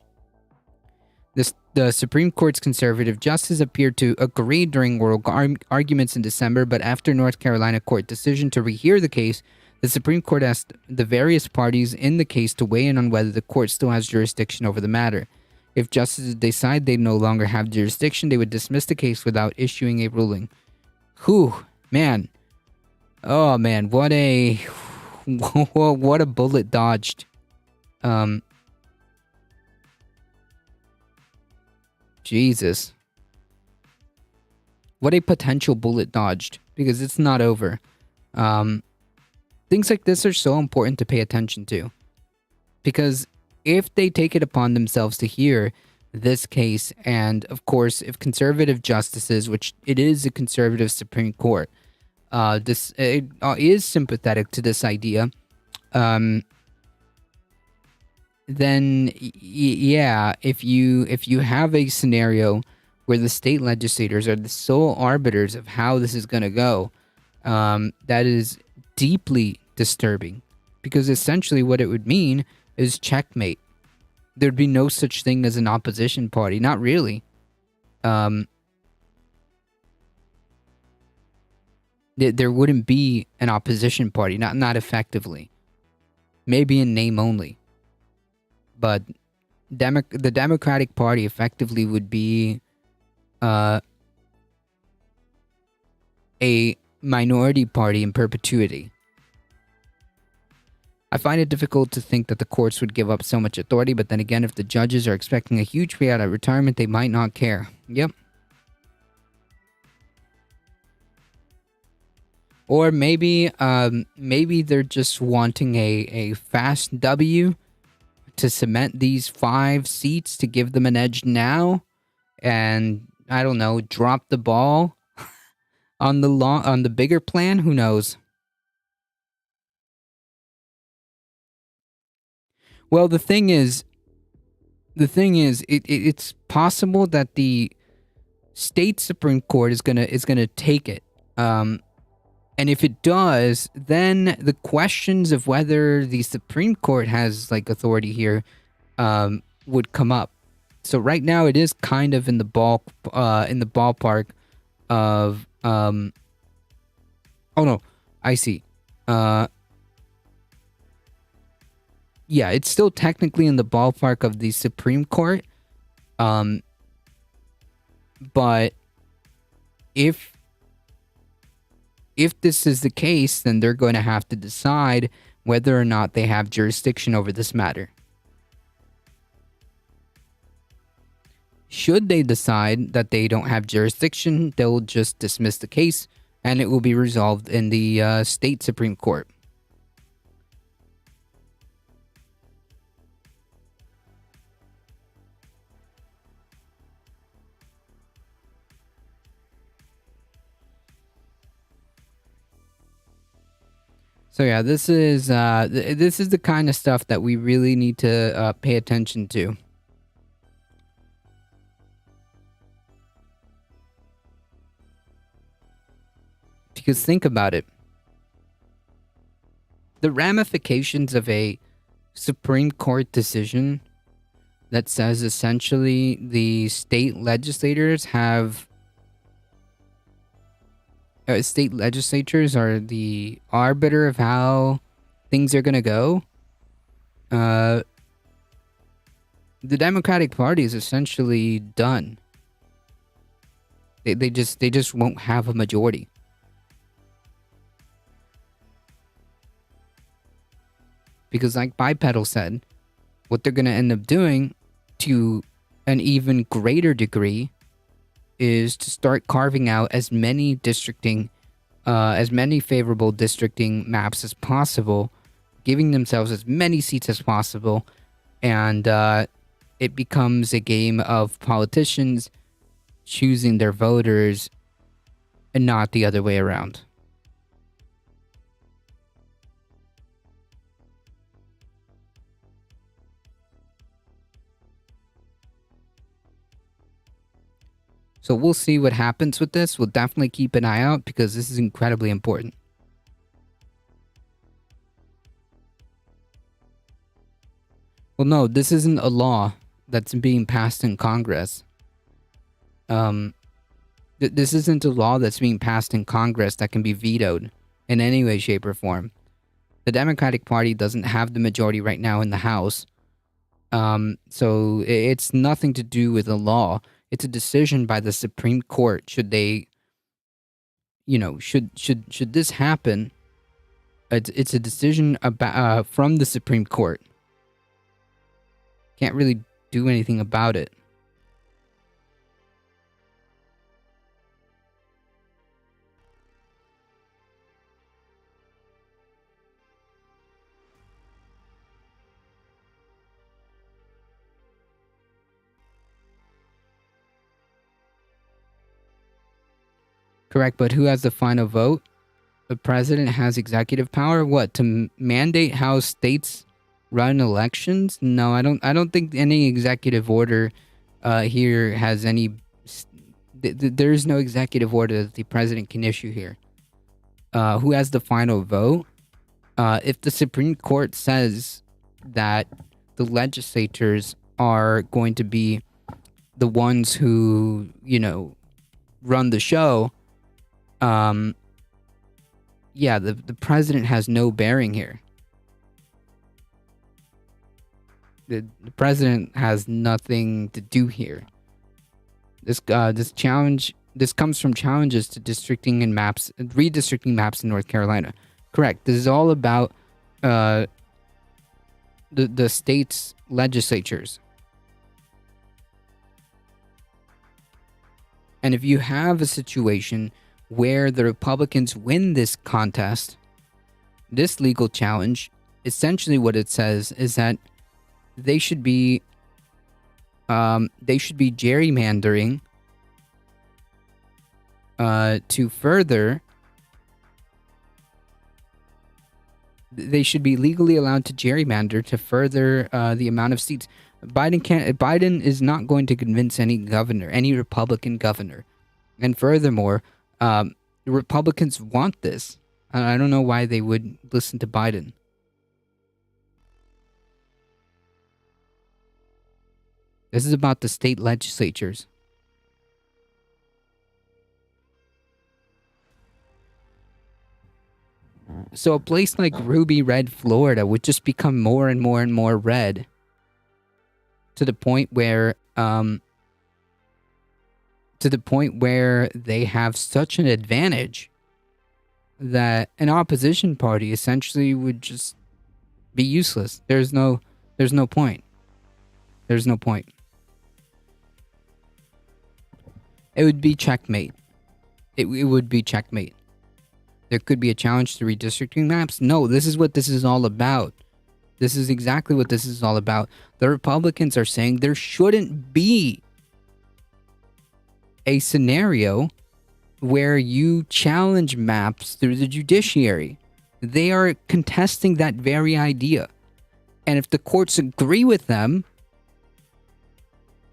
The Supreme Court's conservative justices appeared to agree during oral arguments in December, but after North Carolina court decision to rehear the case, the Supreme Court asked the various parties in the case to weigh in on whether the court still has jurisdiction over the matter. If justices decide they no longer have jurisdiction, they would dismiss the case without issuing a ruling. Whew, man. Oh man, what a bullet dodged. Jesus. What a potential bullet dodged, because it's not over. Things like this are so important to pay attention to, because if they take it upon themselves to hear this case, and of course, if conservative justices, which it is a conservative Supreme Court, is sympathetic to this idea, then yeah, if you have a scenario where the state legislators are the sole arbiters of how this is going to go, that is deeply disturbing, because essentially what it would mean is checkmate. There'd be no such thing as an opposition party. Not really. There wouldn't be an opposition party, not effectively. Maybe in name only. But the Democratic Party effectively would be a minority party in perpetuity. I find it difficult to think that the courts would give up so much authority, but then again, if the judges are expecting a huge payout at retirement, they might not care. Yep. Or maybe they're just wanting a fast W to cement these 5 seats to give them an edge now, and I don't know, drop the ball on the bigger plan. Who knows? Well, the thing is, it's possible that the state Supreme Court is gonna take it. And if it does, then the questions of whether the Supreme Court has like authority here would come up. So right now it is kind of in the ballpark of oh no, I see. Yeah, it's still technically in the ballpark of the Supreme Court. But if this is the case, then they're going to have to decide whether or not they have jurisdiction over this matter. Should they decide that they don't have jurisdiction, they'll just dismiss the case and it will be resolved in the state Supreme Court. So yeah, this is the kind of stuff that we really need to pay attention to. Because think about it. The ramifications of a Supreme Court decision that says essentially the state legislators state legislatures are the arbiter of how things are going to go. The Democratic Party is essentially done. They just won't have a majority. Because like Bipedal said, what they're going to end up doing to an even greater degree is to start carving out as many favorable districting maps as possible, giving themselves as many seats as possible, and it becomes a game of politicians choosing their voters and not the other way around. So we'll see what happens with this. We'll definitely keep an eye out because this is incredibly important. Well, no, this isn't a law that's being passed in Congress. This isn't a law that's being passed in Congress that can be vetoed in any way, shape, or form. The Democratic Party doesn't have the majority right now in the House. So it's nothing to do with the law. It's a decision by the Supreme Court. Should they, should this happen? It's a decision about from the Supreme Court. Can't really do anything about it. Correct, but who has the final vote? The president has executive power. What, to mandate how states run elections? No, I don't think any executive order here has any. There is no executive order that the president can issue here. Who has the final vote? If the Supreme Court says that the legislators are going to be the ones who, run the show. Yeah, the president has no bearing here. The president has nothing to do here. This comes from challenges to redistricting maps in North Carolina. Correct. This is all about the state's legislatures. And if you have a situation where the Republicans win this contest, this legal challenge, essentially what it says is that they should be gerrymandering to further. They should be legally allowed to gerrymander to further the amount of seats. Biden is not going to convince any governor, any Republican governor. And furthermore, the Republicans want this. I don't know why they would listen to Biden. This is about the state legislatures. So a place like Ruby Red, Florida would just become more and more and more red to the point where they have such an advantage that an opposition party essentially would just be useless. There's no point. There's no point. It would be checkmate. It would be checkmate. There could be a challenge to redistricting maps. No, this is what this is all about. This is exactly what this is all about. The Republicans are saying there shouldn't be a scenario where you challenge maps through the judiciary. They are contesting that very idea. And if the courts agree with them,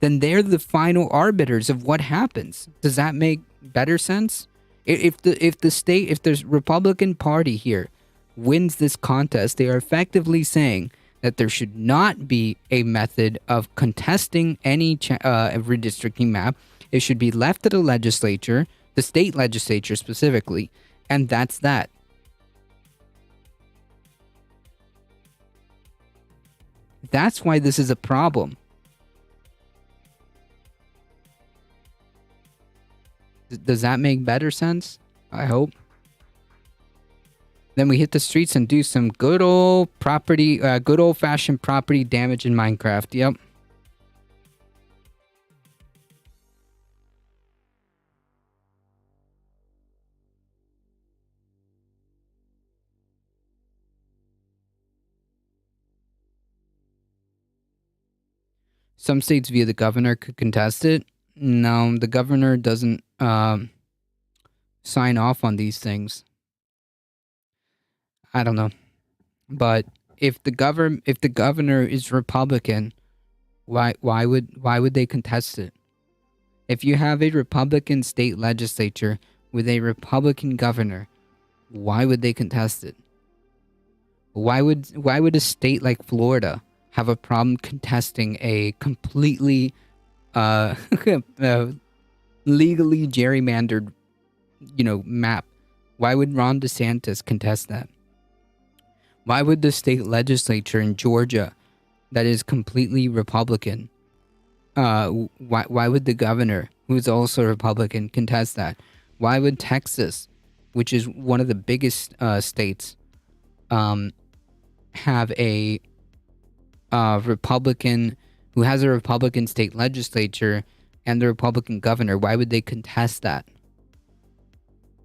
then they're the final arbiters of what happens. Does that make better sense? If the Republican Party here wins this contest, they are effectively saying that there should not be a method of contesting any redistricting map. It should be left to the legislature, the state legislature specifically, and that's that. That's why this is a problem. Does that make better sense? I hope. Then we hit the streets and do some good old-fashioned property damage in Minecraft. Yep. Some states via the governor could contest it. No, the governor doesn't sign off on these things. I don't know. But if the governor is Republican, why would they contest it? If you have a Republican state legislature with a Republican governor, why would they contest it? Why would a state like Florida have a problem contesting a completely legally gerrymandered, map? Why would Ron DeSantis contest that? Why would the state legislature in Georgia, that is completely Republican, why would the governor, who is also Republican, contest that? Why would Texas, which is one of the biggest states, have a Republican who has a Republican state legislature and the Republican governor? Why would they contest that?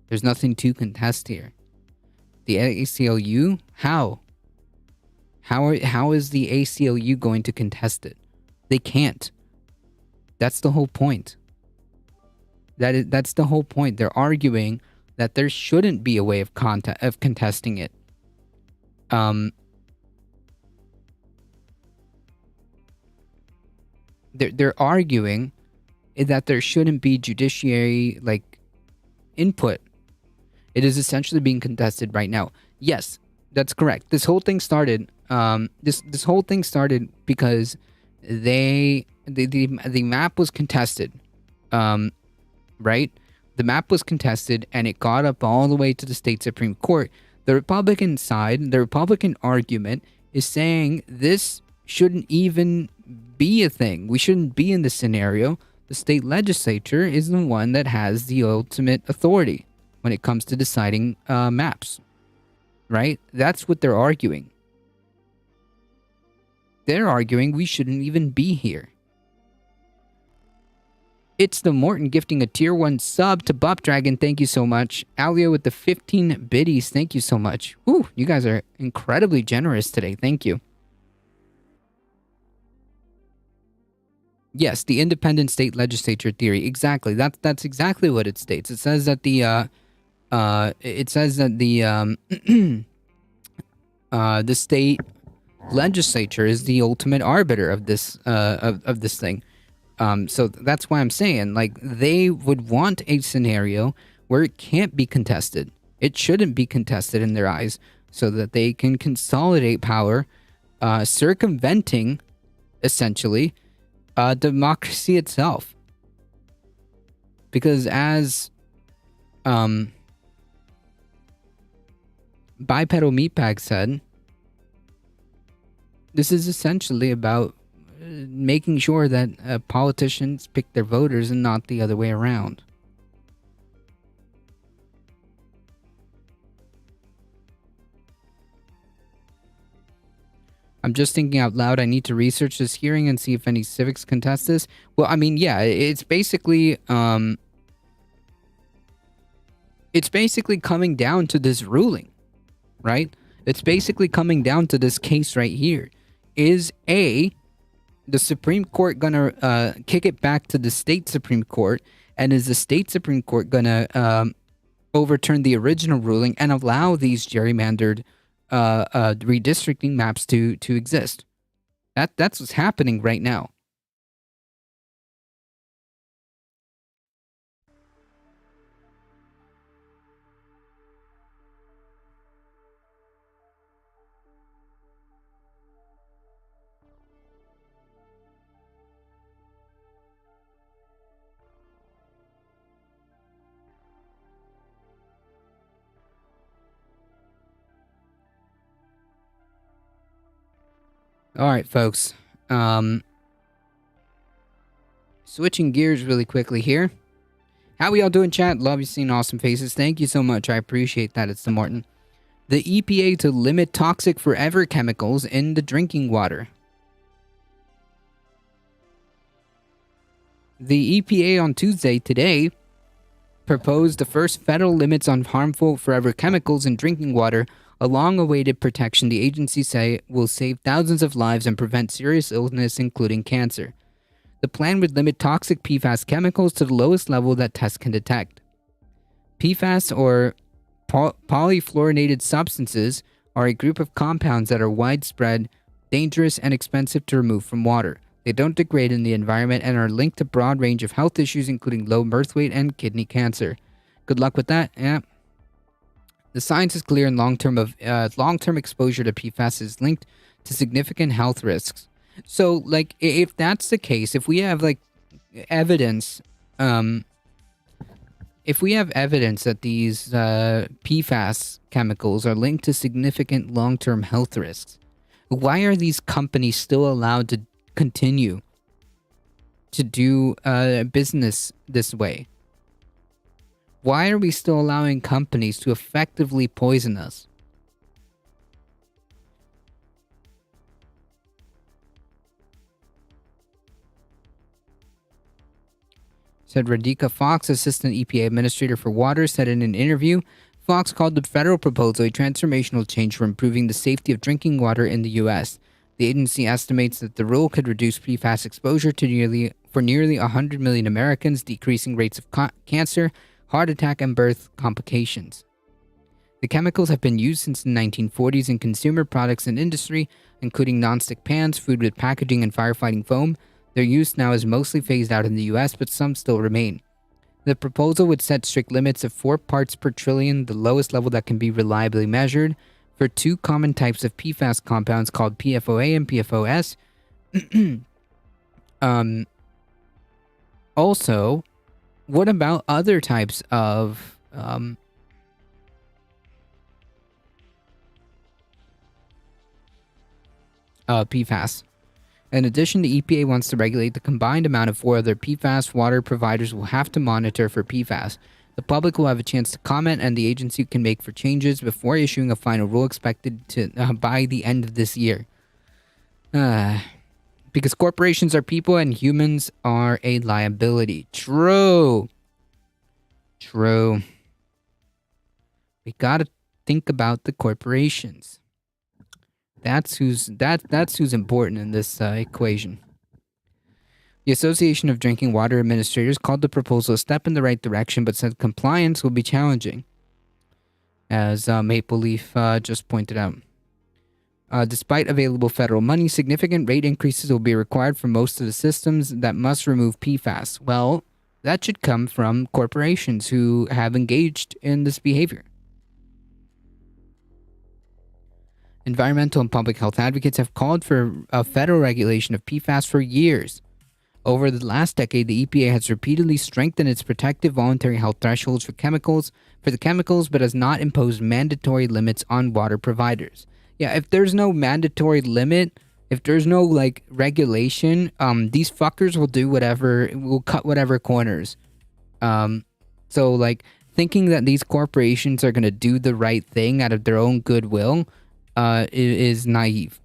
There's nothing to contest here. The ACLU? How? How is the ACLU going to contest it? They can't. That's the whole point. That's the whole point. They're arguing that there shouldn't be a way of contesting it. They're arguing that there shouldn't be judiciary input. It is essentially being contested right now. Yes, that's correct. This whole thing started. This whole thing started because the map was contested. Right? The map was contested, and it got up all the way to the state Supreme Court. The Republican side, the Republican argument, is saying this shouldn't even be a thing. We shouldn't be in this scenario. The state legislature is the one that has the ultimate authority when it comes to deciding maps. Right? That's what they're arguing. they're arguing we shouldn't even be here. It's the Morton gifting a tier 1 sub to Buff Dragon. Thank you so much. Alio with the 15 biddies. Thank you so much. Woo, you guys are incredibly generous today. Thank you. Yes, the independent state legislature theory. Exactly. That's exactly what it states. It says that the the state legislature is the ultimate arbiter of this of this thing. So that's why I'm saying, like, they would want a scenario where it can't be contested. It shouldn't be contested in their eyes, so that they can consolidate power, circumventing, essentially, democracy itself. Because as Bipedal Meatbag said, this is essentially about making sure that politicians pick their voters and not the other way around. I'm just thinking out loud. I need to research this hearing and see if any civics contest this. Well, I mean, yeah, it's basically coming down to this ruling, right? It's basically coming down to this case right here. Is the Supreme Court gonna kick it back to the state Supreme Court, and is the state Supreme Court gonna overturn the original ruling and allow these gerrymandered redistricting maps to exist? That's what's happening right now. All right, folks. Switching gears really quickly here. How we all doing, chat? Love you seeing awesome faces. Thank you so much. I appreciate that. It's the Morton. The EPA to limit toxic forever chemicals in the drinking water. The EPA on Tuesday, today, proposed the first federal limits on harmful forever chemicals in drinking water, a long-awaited protection the agency say will save thousands of lives and prevent serious illness, including cancer. The plan would limit toxic PFAS chemicals to the lowest level that tests can detect. PFAS, or polyfluorinated substances, are a group of compounds that are widespread, dangerous, and expensive to remove from water. They don't degrade in the environment and are linked to a broad range of health issues, including low birth weight and kidney cancer. Good luck with that. Yeah. The science is clear, and long-term exposure to PFAS is linked to significant health risks. So, like, if that's the case, if we have evidence that these PFAS chemicals are linked to significant long-term health risks, why are these companies still allowed to continue to do business this way? Why are we still allowing companies to effectively poison us? Said Radhika Fox, Assistant EPA Administrator for Water, said in an interview, Fox called the federal proposal a transformational change for improving the safety of drinking water in the U.S. The agency estimates that the rule could reduce PFAS exposure to nearly 100 million Americans, decreasing rates of cancer, heart attack, and birth complications. The chemicals have been used since the 1940s in consumer products and industry, including nonstick pans, food with packaging, and firefighting foam. Their use now is mostly phased out in the US, but some still remain. The proposal would set strict limits of 4 parts per trillion, the lowest level that can be reliably measured, for 2 common types of PFAS compounds called PFOA and PFOS. Also, what about other types of PFAS? In addition, the EPA wants to regulate the combined amount of 4 other PFAS. Water providers will have to monitor for PFAS. The public will have a chance to comment, and the agency can make for changes before issuing a final rule expected to by the end of this year. Because corporations are people and humans are a liability. True. True. We gotta think about the corporations. That's who's important in this equation. The Association of Drinking Water Administrators called the proposal a step in the right direction, but said compliance will be challenging, as Maple Leaf just pointed out. Despite available federal money, significant rate increases will be required for most of the systems that must remove PFAS. Well, that should come from corporations who have engaged in this behavior. Environmental and public health advocates have called for a federal regulation of PFAS for years. Over the last decade, the EPA has repeatedly strengthened its protective voluntary health thresholds for the chemicals, but has not imposed mandatory limits on water providers. Yeah, if there's no mandatory limit, if there's no regulation, these fuckers will do whatever, will cut whatever corners. So thinking that these corporations are gonna do the right thing out of their own goodwill, is naive.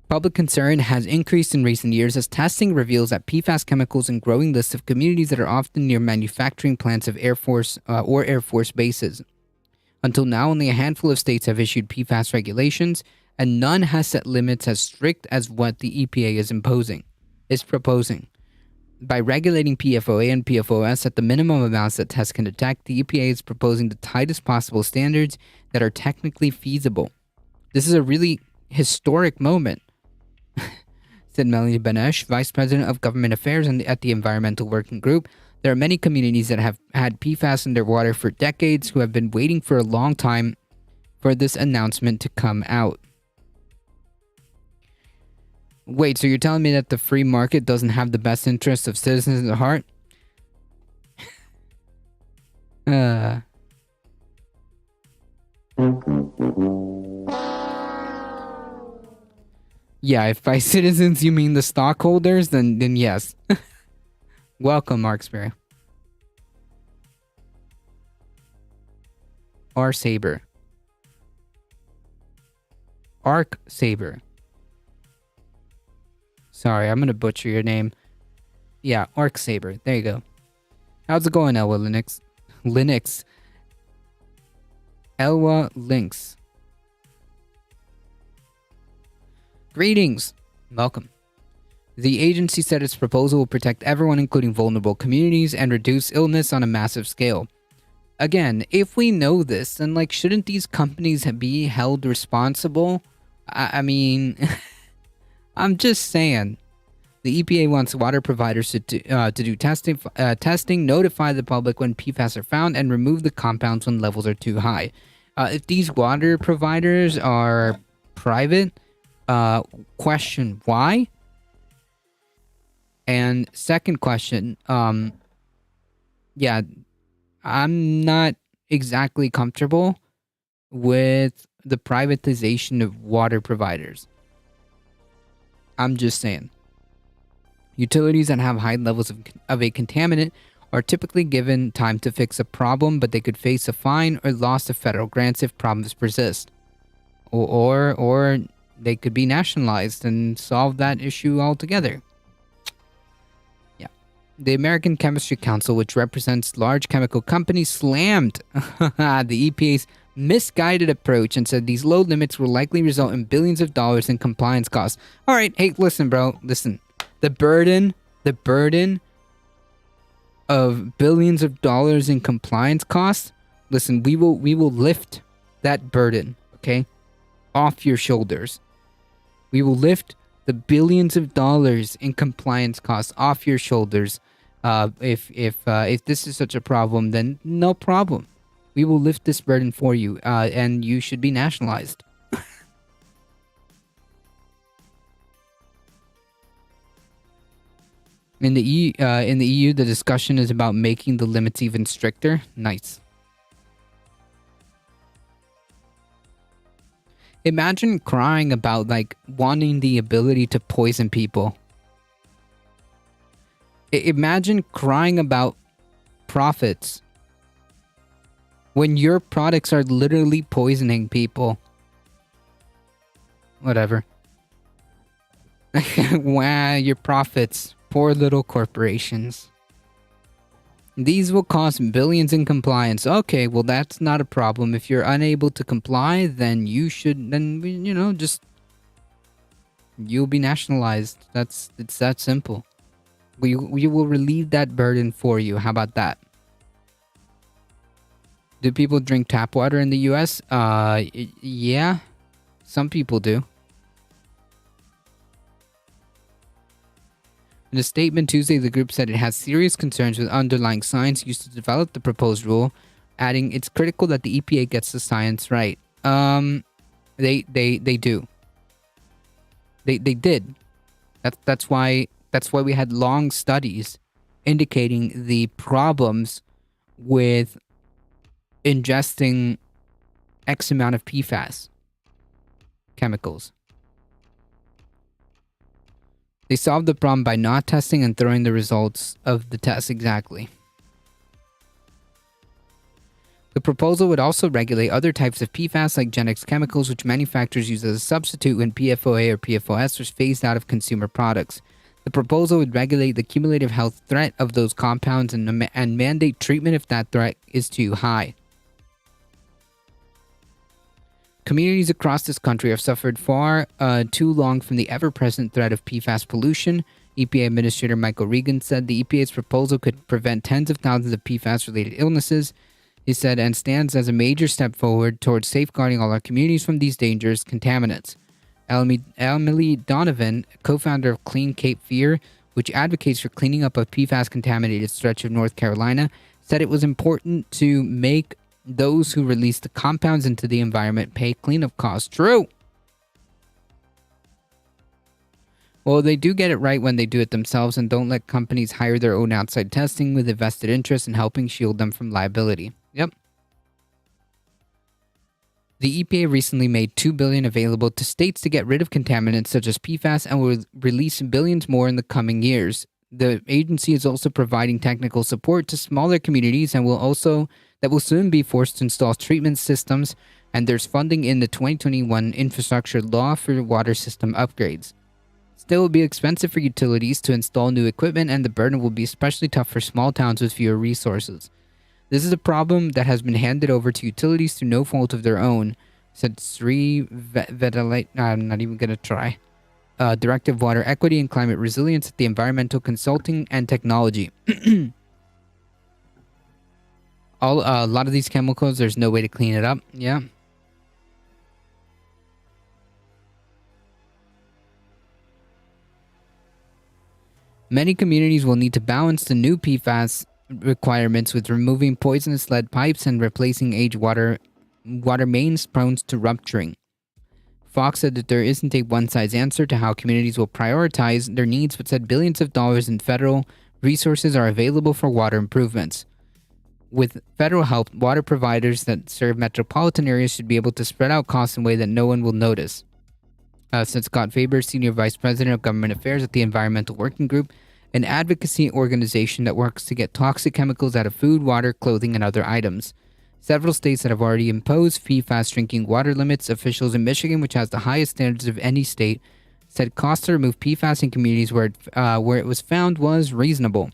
Public concern has increased in recent years as testing reveals that PFAS chemicals in growing lists of communities that are often near manufacturing plants of Air Force or Air Force bases. Until now, only a handful of states have issued PFAS regulations, and none has set limits as strict as what the EPA is proposing. By regulating PFOA and PFOS at the minimum amounts that tests can detect, the EPA is proposing the tightest possible standards that are technically feasible. This is a really historic moment, said Melanie Benesh, Vice President of Government Affairs at the Environmental Working Group. There are many communities that have had PFAS in their water for decades who have been waiting for a long time for this announcement to come out. Wait, so you're telling me that the free market doesn't have the best interests of citizens at heart? Yeah, if by citizens you mean the stockholders, then yes. Welcome, Marksberry. R-Saber. Arc Saber. Sorry, I'm gonna butcher your name. Yeah, Arc Saber. There you go. How's it going, Elwa Linux? Elwa Links. Greetings. Welcome. The agency said its proposal will protect everyone, including vulnerable communities, and reduce illness on a massive scale. Again, if we know this, then shouldn't these companies be held responsible? I mean, I'm just saying. The EPA wants water providers to do testing, notify the public when PFAS are found, and remove the compounds when levels are too high. If these water providers are private, question why? And second question, yeah, I'm not exactly comfortable with the privatization of water providers. I'm just saying. Utilities that have high levels of a contaminant are typically given time to fix a problem, but they could face a fine or loss of federal grants if problems persist. Or they could be nationalized and solve that issue altogether. Yeah. The American Chemistry Council, which represents large chemical companies, slammed the EPA's misguided approach and said these low limits will likely result in billions of dollars in compliance costs. All right, hey, listen, bro, listen. The burden of billions of dollars in compliance costs, listen, we will lift that burden, okay, off your shoulders. We will lift the billions of dollars in compliance costs off your shoulders. If this is such a problem, then no problem. We will lift this burden for you, and you should be nationalized. In the EU, the discussion is about making the limits even stricter. Nice. Imagine crying about wanting the ability to poison people. Imagine crying about profits when your products are literally poisoning people. Whatever. Wow, your profits. Poor little corporations. These will cost billions in compliance. Okay, well that's not a problem. If you're unable to comply, then just you'll be nationalized. It's that simple. We will relieve that burden for you. How about that? Do people drink tap water in the US? Yeah. Some people do. In a statement Tuesday, the group said it has serious concerns with underlying science used to develop the proposed rule, adding it's critical that the EPA gets the science right. They do. They did. That's why we had long studies indicating the problems with ingesting X amount of PFAS chemicals. They solved the problem by not testing and throwing the results of the tests exactly. The proposal would also regulate other types of PFAS like Genex chemicals, which manufacturers use as a substitute when PFOA or PFOS was phased out of consumer products. The proposal would regulate the cumulative health threat of those compounds and mandate treatment if that threat is too high. Communities across this country have suffered far too long from the ever-present threat of PFAS pollution. EPA Administrator Michael Regan said the EPA's proposal could prevent tens of thousands of PFAS-related illnesses. He said, and stands as a major step forward towards safeguarding all our communities from these dangerous contaminants. Emily Donovan, co-founder of Clean Cape Fear, which advocates for cleaning up a PFAS-contaminated stretch of North Carolina, said it was important to make those who release the compounds into the environment pay cleanup costs. True. Well, they do get it right when they do it themselves and don't let companies hire their own outside testing with a vested interest in helping shield them from liability. Yep. The EPA recently made $2 billion available to states to get rid of contaminants such as PFAS and will release billions more in the coming years. The agency is also providing technical support to smaller communities and will soon be forced to install treatment systems, and there's funding in the 2021 infrastructure law for water system upgrades. Still, it will be expensive for utilities to install new equipment, and the burden will be especially tough for small towns with fewer resources. This is a problem that has been handed over to utilities through no fault of their own, said Sri Vedalite. I'm not even going to try. Director of Water Equity and Climate Resilience at the Environmental Consulting and Technology. A lot of these chemicals, there's no way to clean it up. Yeah. Many communities will need to balance the new PFAS requirements with removing poisonous lead pipes and replacing aged water mains prone to rupturing. Fox said that there isn't a one-size answer to how communities will prioritize their needs, but said billions of dollars in federal resources are available for water improvements. With federal help, water providers that serve metropolitan areas should be able to spread out costs in a way that no one will notice. Said Scott Faber, Senior Vice President of Government Affairs at the Environmental Working Group, an advocacy organization that works to get toxic chemicals out of food, water, clothing, and other items. Several states that have already imposed PFAS drinking water limits. Officials in Michigan, which has the highest standards of any state, said costs to remove PFAS in communities where it was found was reasonable.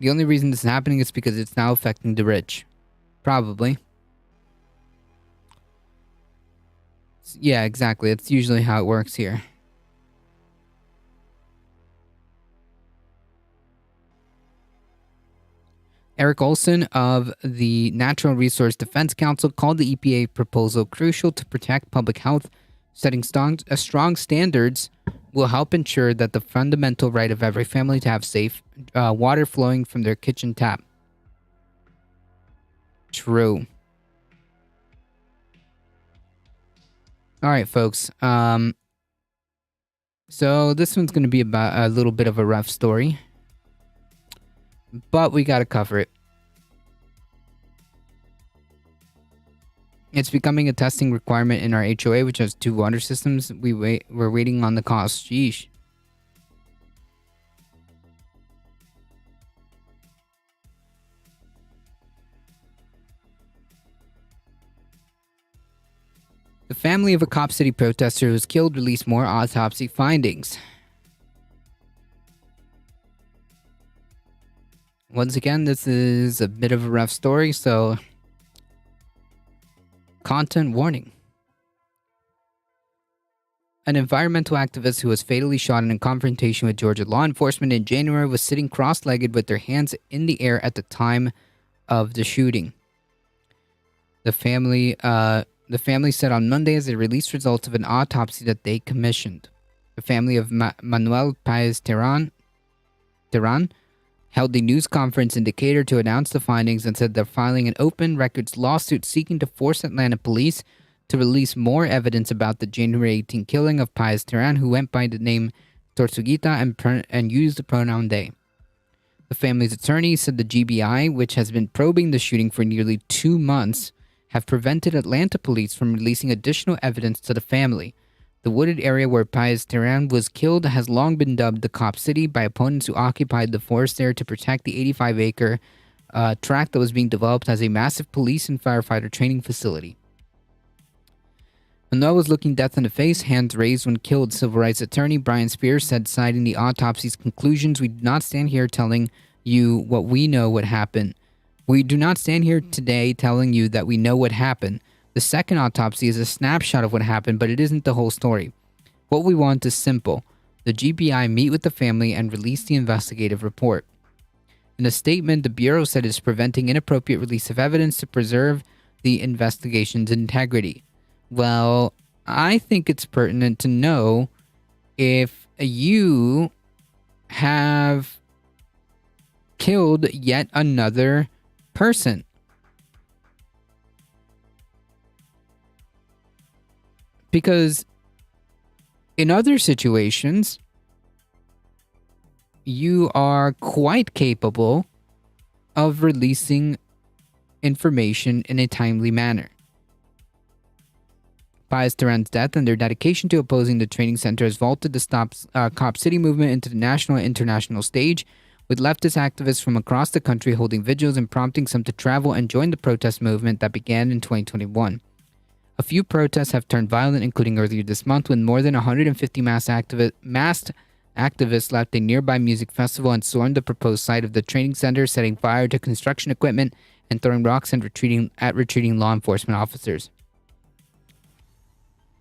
The only reason this is happening is because it's now affecting the rich. Probably. Yeah, exactly. That's usually how it works here. Eric Olson of the Natural Resource Defense Council called the EPA proposal crucial to protect public health. Setting strong standards will help ensure that the fundamental right of every family to have safe water flowing from their kitchen tap. True. All right, folks. So this one's going to be about a little bit of a rough story, but we got to cover it. It's becoming a testing requirement in our HOA, which has 2 water systems. We're waiting on the cost. Sheesh. family of a Cop City protester who was killed released more autopsy findings. Once again, this is a bit of a rough story, so content warning. An environmental activist who was fatally shot in a confrontation with Georgia law enforcement in January was sitting cross-legged with their hands in the air at the time of the shooting. The family said on Monday as they released results of an autopsy that they commissioned. The family of Manuel Paez Terán held a news conference in Decatur to announce the findings and said they're filing an open records lawsuit seeking to force Atlanta police to release more evidence about the January 18 killing of Paez Terán, who went by the name Tortuguita and used the pronoun they. The family's attorney said the GBI, which has been probing the shooting for nearly 2 months, have prevented Atlanta police from releasing additional evidence to the family. The wooded area where Paez Terán was killed has long been dubbed the Cop City by opponents who occupied the forest there to protect the 85-acre tract that was being developed as a massive police and firefighter training facility. Manuel was looking death in the face, hands raised when killed, civil rights attorney Brian Spears said, citing the autopsy's conclusions, "We do not stand here telling you what we know what happened. We do not stand here today telling you that we know what happened. The second autopsy is a snapshot of what happened, but it isn't the whole story. What we want is simple. The GBI meet with the family and release the investigative report." In a statement, the Bureau said it is preventing inappropriate release of evidence to preserve the investigation's integrity. Well, I think it's pertinent to know if you have killed yet another person. Because in other situations, you are quite capable of releasing information in a timely manner. Paez Terán's death and their dedication to opposing the training center has vaulted the Stop Cop City movement into the national and international stage, with leftist activists from across the country holding vigils and prompting some to travel and join the protest movement that began in 2021. A few protests have turned violent, including earlier this month when more than 150 masked activists left a nearby music festival and stormed the proposed site of the training center, setting fire to construction equipment and throwing rocks and retreating law enforcement officers.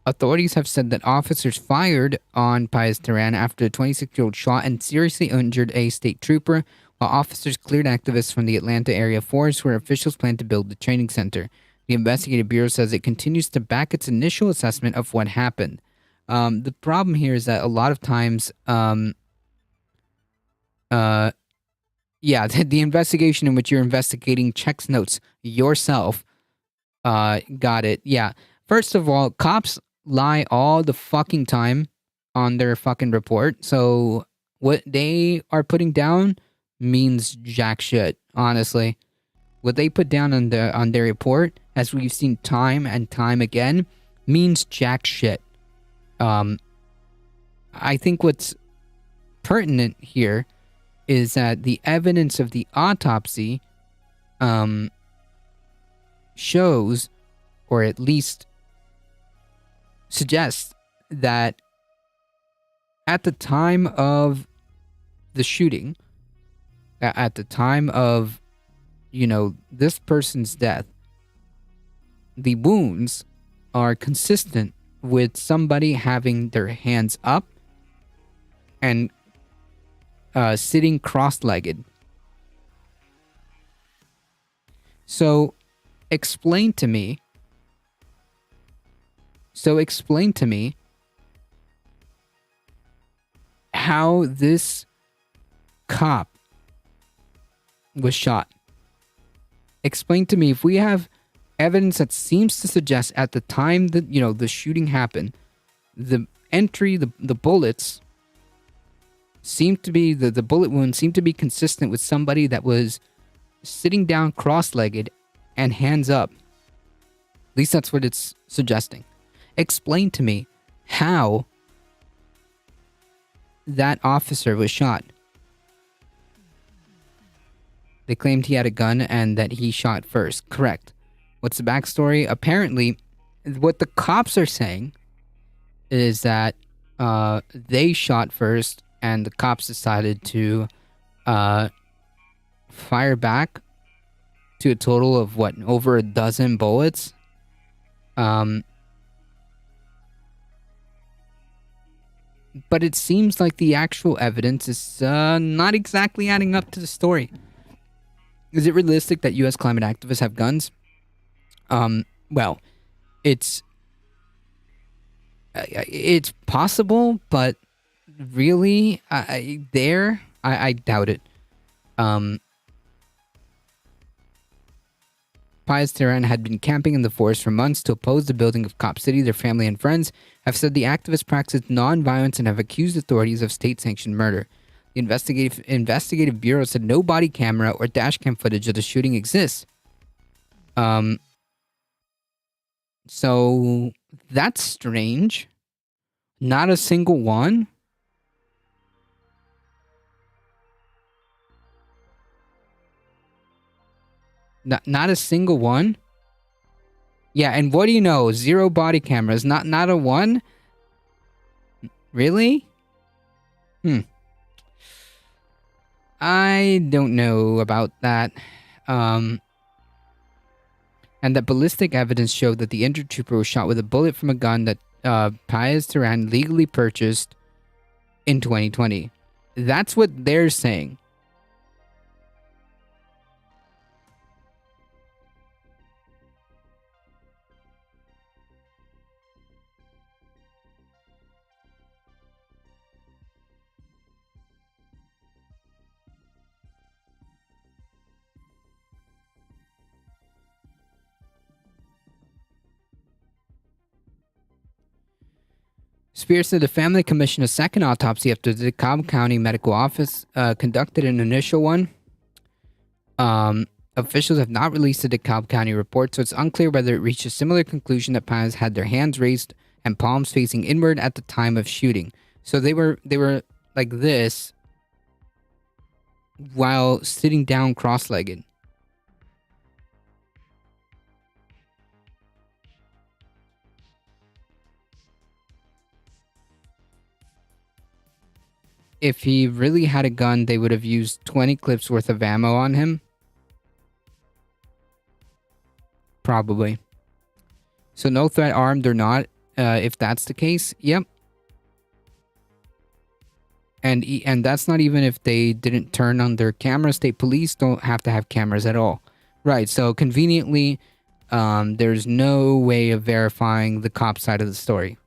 Authorities have said that officers fired on Paez Terán after the 26-year-old shot and seriously injured a state trooper, while officers cleared activists from the Atlanta area forest where officials plan to build the training center. The investigative bureau says it continues to back its initial assessment of what happened. The problem here is that a lot of times, the investigation in which you're investigating checks notes yourself. Got it. Yeah. First of all, cops lie all the fucking time on their fucking report. So what they are putting down means jack shit, honestly. What they put down on their report, as we've seen time and time again, means jack shit. I think what's pertinent here is that the evidence of the autopsy shows, or at least suggests, that at the time of the shooting, at the time of, this person's death, the wounds are consistent with somebody having their hands up and sitting cross-legged. So explain to me how this cop was shot. Explain to me, if we have evidence that seems to suggest at the time that, the shooting happened, the bullets seem to be, the bullet wounds seem to be consistent with somebody that was sitting down cross-legged and hands up. At least that's what it's suggesting. Explain to me how that officer was shot. They claimed he had a gun and that he shot first. Correct. What's the backstory? Apparently, what the cops are saying is that they shot first, and the cops decided to fire back to a total of over a dozen bullets. But it seems like the actual evidence is not exactly adding up to the story. Is it realistic that U.S. climate activists have guns? Well, it's possible, but really, I doubt it. Pius Tehran had been camping in the forest for months to oppose the building of Cop City. Their family and friends have said the activists practiced non-violence and have accused authorities of state-sanctioned murder. The investigative bureau said no body camera or dashcam footage of the shooting exists. So that's strange. Not a single one. Not a single one. Yeah, and what do you know? 0 body cameras. Not a one? Really? I don't know about that. And that ballistic evidence showed that the injured trooper was shot with a bullet from a gun that Pius Tehran legally purchased in 2020. That's what they're saying. Spears said the family commissioned a second autopsy after the DeKalb County Medical Office conducted an initial one. Officials have not released a DeKalb County report, so it's unclear whether it reached a similar conclusion that Pius had their hands raised and palms facing inward at the time of shooting. So they were like this while sitting down cross-legged. If he really had a gun, they would have used 20 clips worth of ammo on him. Probably. So no threat, armed or not, if that's the case, yep. And that's not even if they didn't turn on their cameras. State police don't have to have cameras at all. Right, so conveniently, there's no way of verifying the cop side of the story.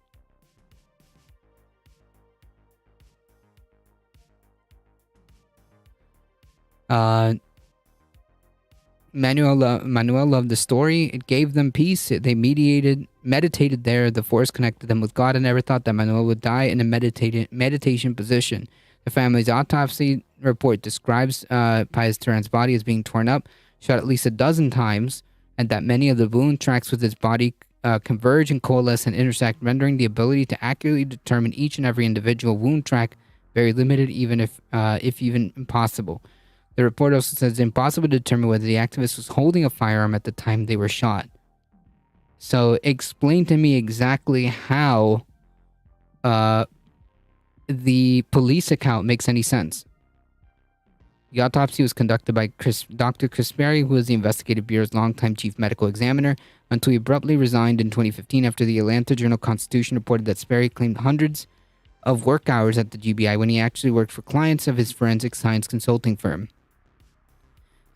Manuel loved the story. It gave them peace. They meditated there. The force connected them with God. I never thought that Manuel would die in a meditation position. The family's autopsy report describes Pius Tehran's body as being torn up, shot at least a dozen times, and that many of the wound tracks with his body converge and coalesce and intersect, rendering the ability to accurately determine each and every individual wound track very limited, even if even impossible. The report also says it's impossible to determine whether the activist was holding a firearm at the time they were shot. So explain to me exactly how the police account makes any sense. The autopsy was conducted by Dr. Chris Berry, who was the Investigative Bureau's longtime chief medical examiner, until he abruptly resigned in 2015 after the Atlanta Journal-Constitution reported that Sperry claimed hundreds of work hours at the GBI when he actually worked for clients of his forensic science consulting firm.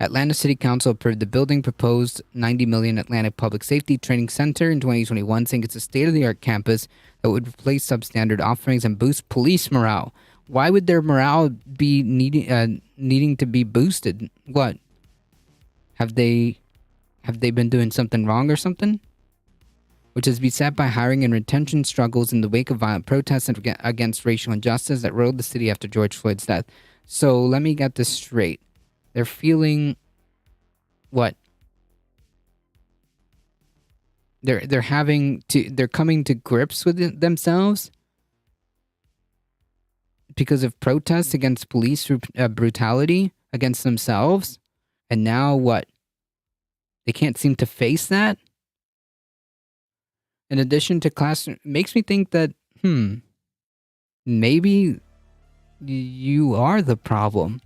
Atlanta City Council approved the building proposed $90 million Atlanta Public Safety Training Center in 2021, saying it's a state-of-the-art campus that would replace substandard offerings and boost police morale. Why would their morale be needing to be boosted? What? Have they been doing something wrong or something? Which is beset by hiring and retention struggles in the wake of violent protests against racial injustice that roiled the city after George Floyd's death. So let me get this straight. They're feeling what? They're coming to grips with themselves because of protests against police brutality against themselves, and now what? They can't seem to face that? In addition to classroom, makes me think that maybe you are the problem.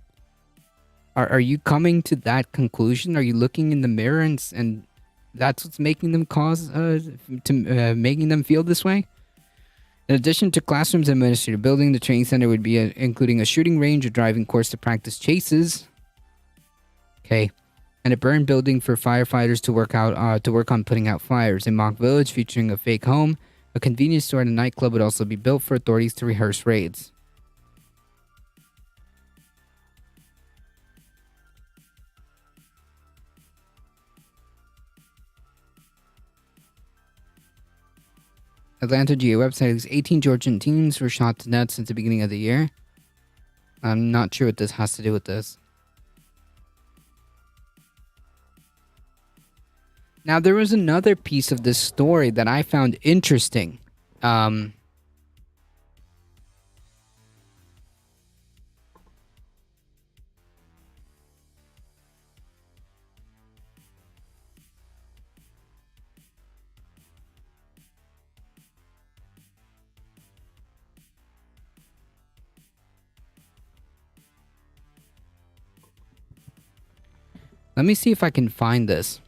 Are you coming to that conclusion? Are you looking in the mirror and that's what's making them making them feel this way? In addition to classrooms and administrative building, the training center would be including a shooting range, a driving course to practice chases. Okay, and a burn building for firefighters to work on putting out fires. A mock village featuring a fake home, a convenience store, and a nightclub would also be built for authorities to rehearse raids. Atlanta GA website is 18 Georgian teens were shot to death since the beginning of the year. I'm not sure what this has to do with this. Now, there was another piece of this story that I found interesting. Let me see if I can find this.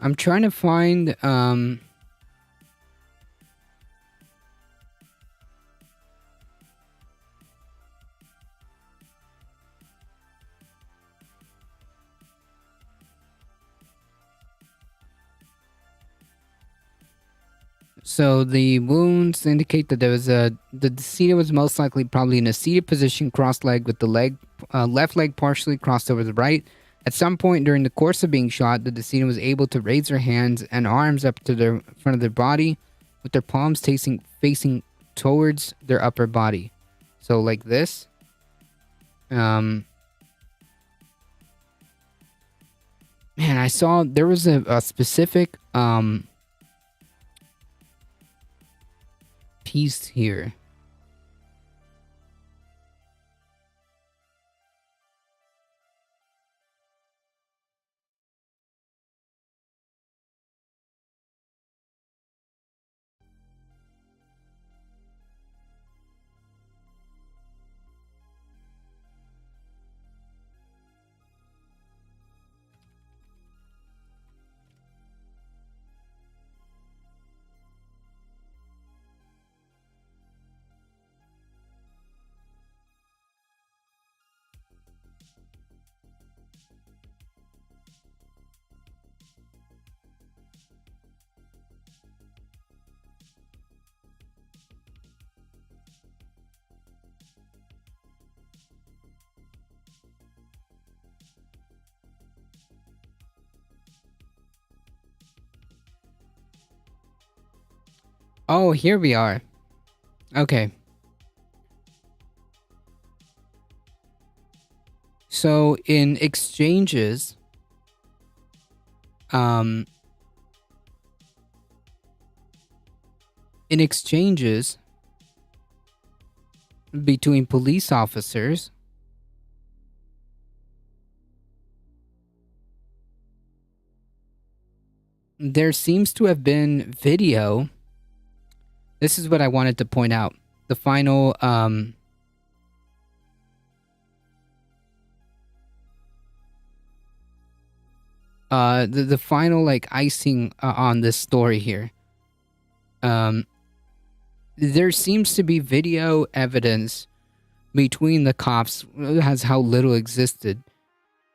I'm trying to find so the wounds indicate that there was the decedent was most likely probably in a seated position, cross-legged, with the left leg partially crossed over the right. At some point during the course of being shot, the decedent was able to raise their hands and arms up to the front of their body, with their palms facing towards their upper body. So like this. Man, I saw there was a specific piece here. Oh, here we are. Okay. So in exchanges, between police officers, there seems to have been video. This is what I wanted to point out. The final the final like icing on this story here. There seems to be video evidence between the cops as how little existed.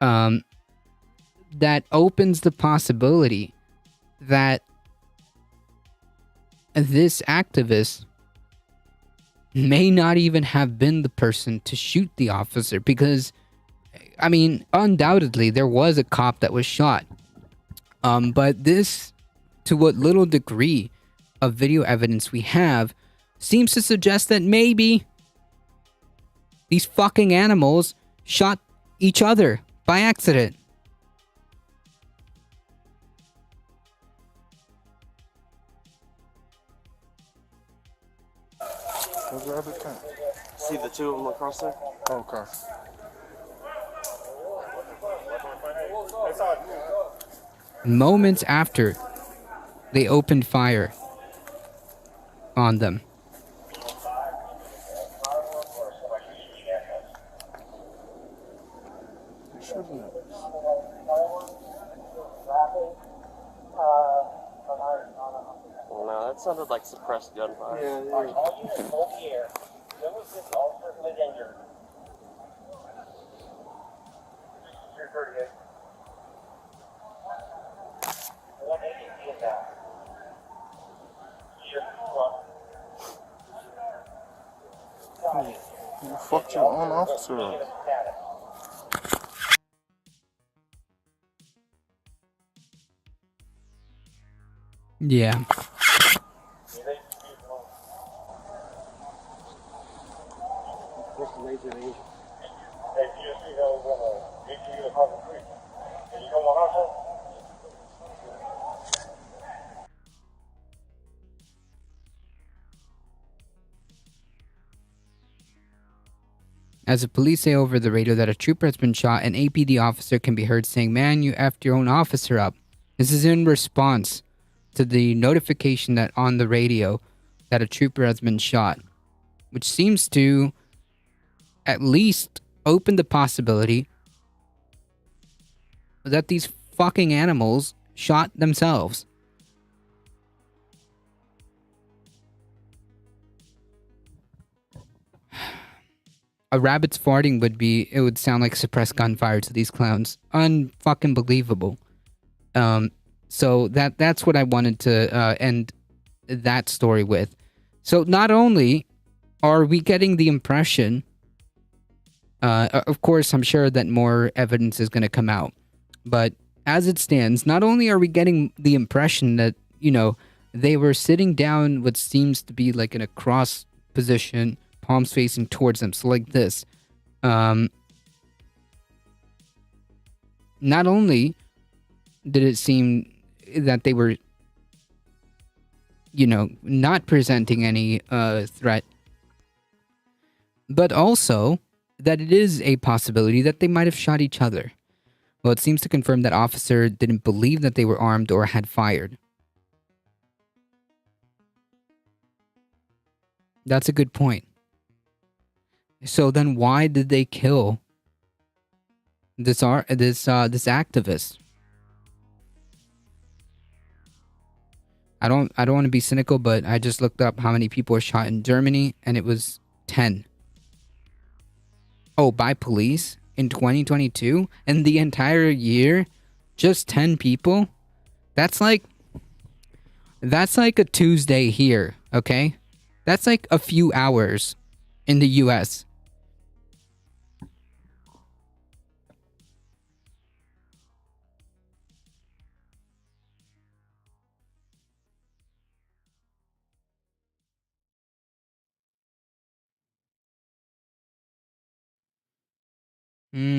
That opens the possibility that this activist may not even have been the person to shoot the officer, because, I mean, undoubtedly there was a cop that was shot. But this, to what little degree of video evidence we have, seems to suggest that maybe these fucking animals shot each other by accident. Where's the other tank? See the two of them across there? Okay. Moments after they opened fire on them. Shooting at us. No, that sounded like suppressed gunfire. You fucked your own officer up. Yeah. As the police say over the radio that a trooper has been shot, an APD officer can be heard saying, "Man, you effed your own officer up." This is in response to the notification that on the radio that a trooper has been shot, which seems to at least open the possibility that these fucking animals shot themselves. A rabbit's farting it would sound like suppressed gunfire to these clowns. Unfucking believable. So that's what I wanted to end that story with. So not only are we getting the impression, of course, I'm sure that more evidence is going to come out, but as it stands, not only are we getting the impression that, you know, they were sitting down what seems to be like in a cross position, palms facing towards them, so like this. Not only did it seem that they were, you know, not presenting any threat, but also that it is a possibility that they might have shot each other. Well, it seems to confirm that officer didn't believe that they were armed or had fired. That's a good point. So then why did they kill this activist? I don't want to be cynical, but I just looked up how many people were shot in Germany, and it was 10. Oh, by police in 2022? And the entire year, just 10 people? That's like a Tuesday here, okay? That's like a few hours in the US.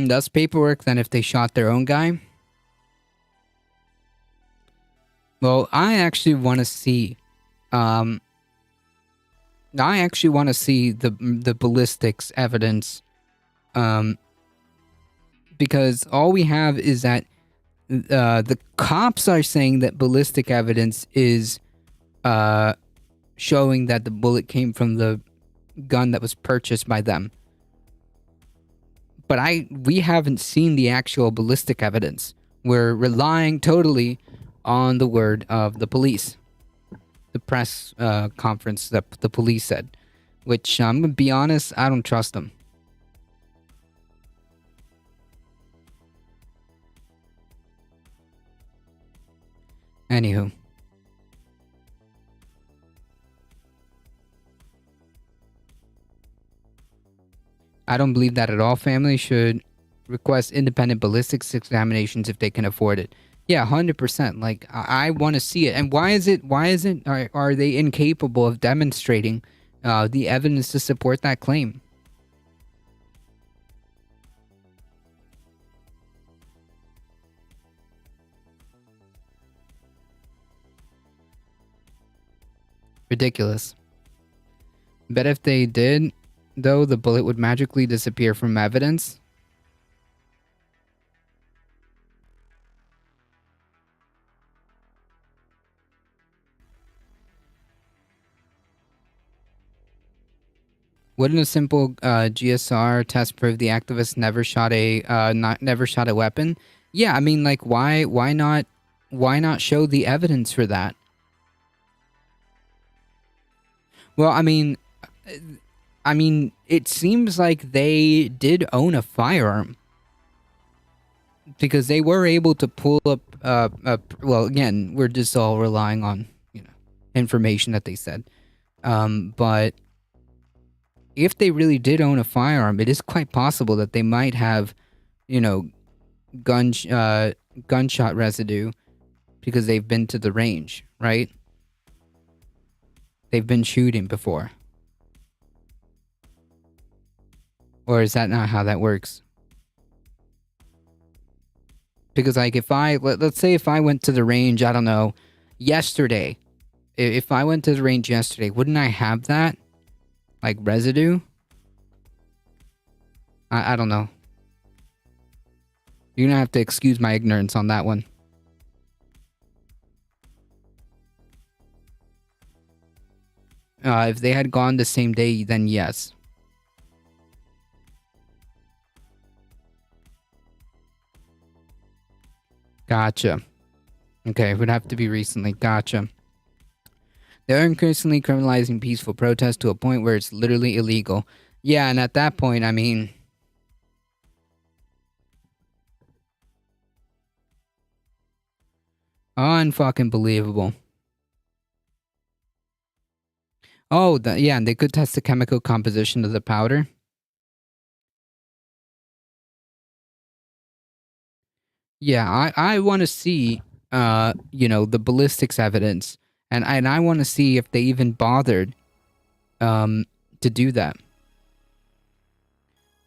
That's paperwork then if they shot their own guy. Well, I actually want to see the ballistics evidence, because all we have is that the cops are saying that ballistic evidence is showing that the bullet came from the gun that was purchased by them. But we haven't seen the actual ballistic evidence. We're relying totally on the word of the police. The press conference that the police said, which I'm going to be honest, I don't trust them. Anywho. I don't believe that at all. Families should request independent ballistics examinations if they can afford it. Yeah, 100%. Like, I want to see it. And are they incapable of demonstrating the evidence to support that claim? Ridiculous. Bet if they did, though, the bullet would magically disappear from evidence. Wouldn't a simple GSR test prove the activist never shot a weapon? Yeah, I mean, like, why not show the evidence for that? Well, I mean, it seems like they did own a firearm because they were able to pull up. Well, again, we're just all relying on information that they said, but if they really did own a firearm, it is quite possible that they might have, gunshot residue because they've been to the range, right? They've been shooting before. Or is that not how that works? Because, like, let's say if I went to the range, I don't know, yesterday. If I went to the range yesterday, wouldn't I have that? Like, residue? I don't know. You're gonna have to excuse my ignorance on that one. If they had gone the same day, then yes. Gotcha. Okay, it would have to be recently. Gotcha. They're increasingly criminalizing peaceful protest to a point where it's literally illegal. Yeah, and at that point, I mean, unfucking believable. Oh, yeah, and they could test the chemical composition of the powder. Yeah, I want to see, the ballistics evidence. And I want to see if they even bothered to do that.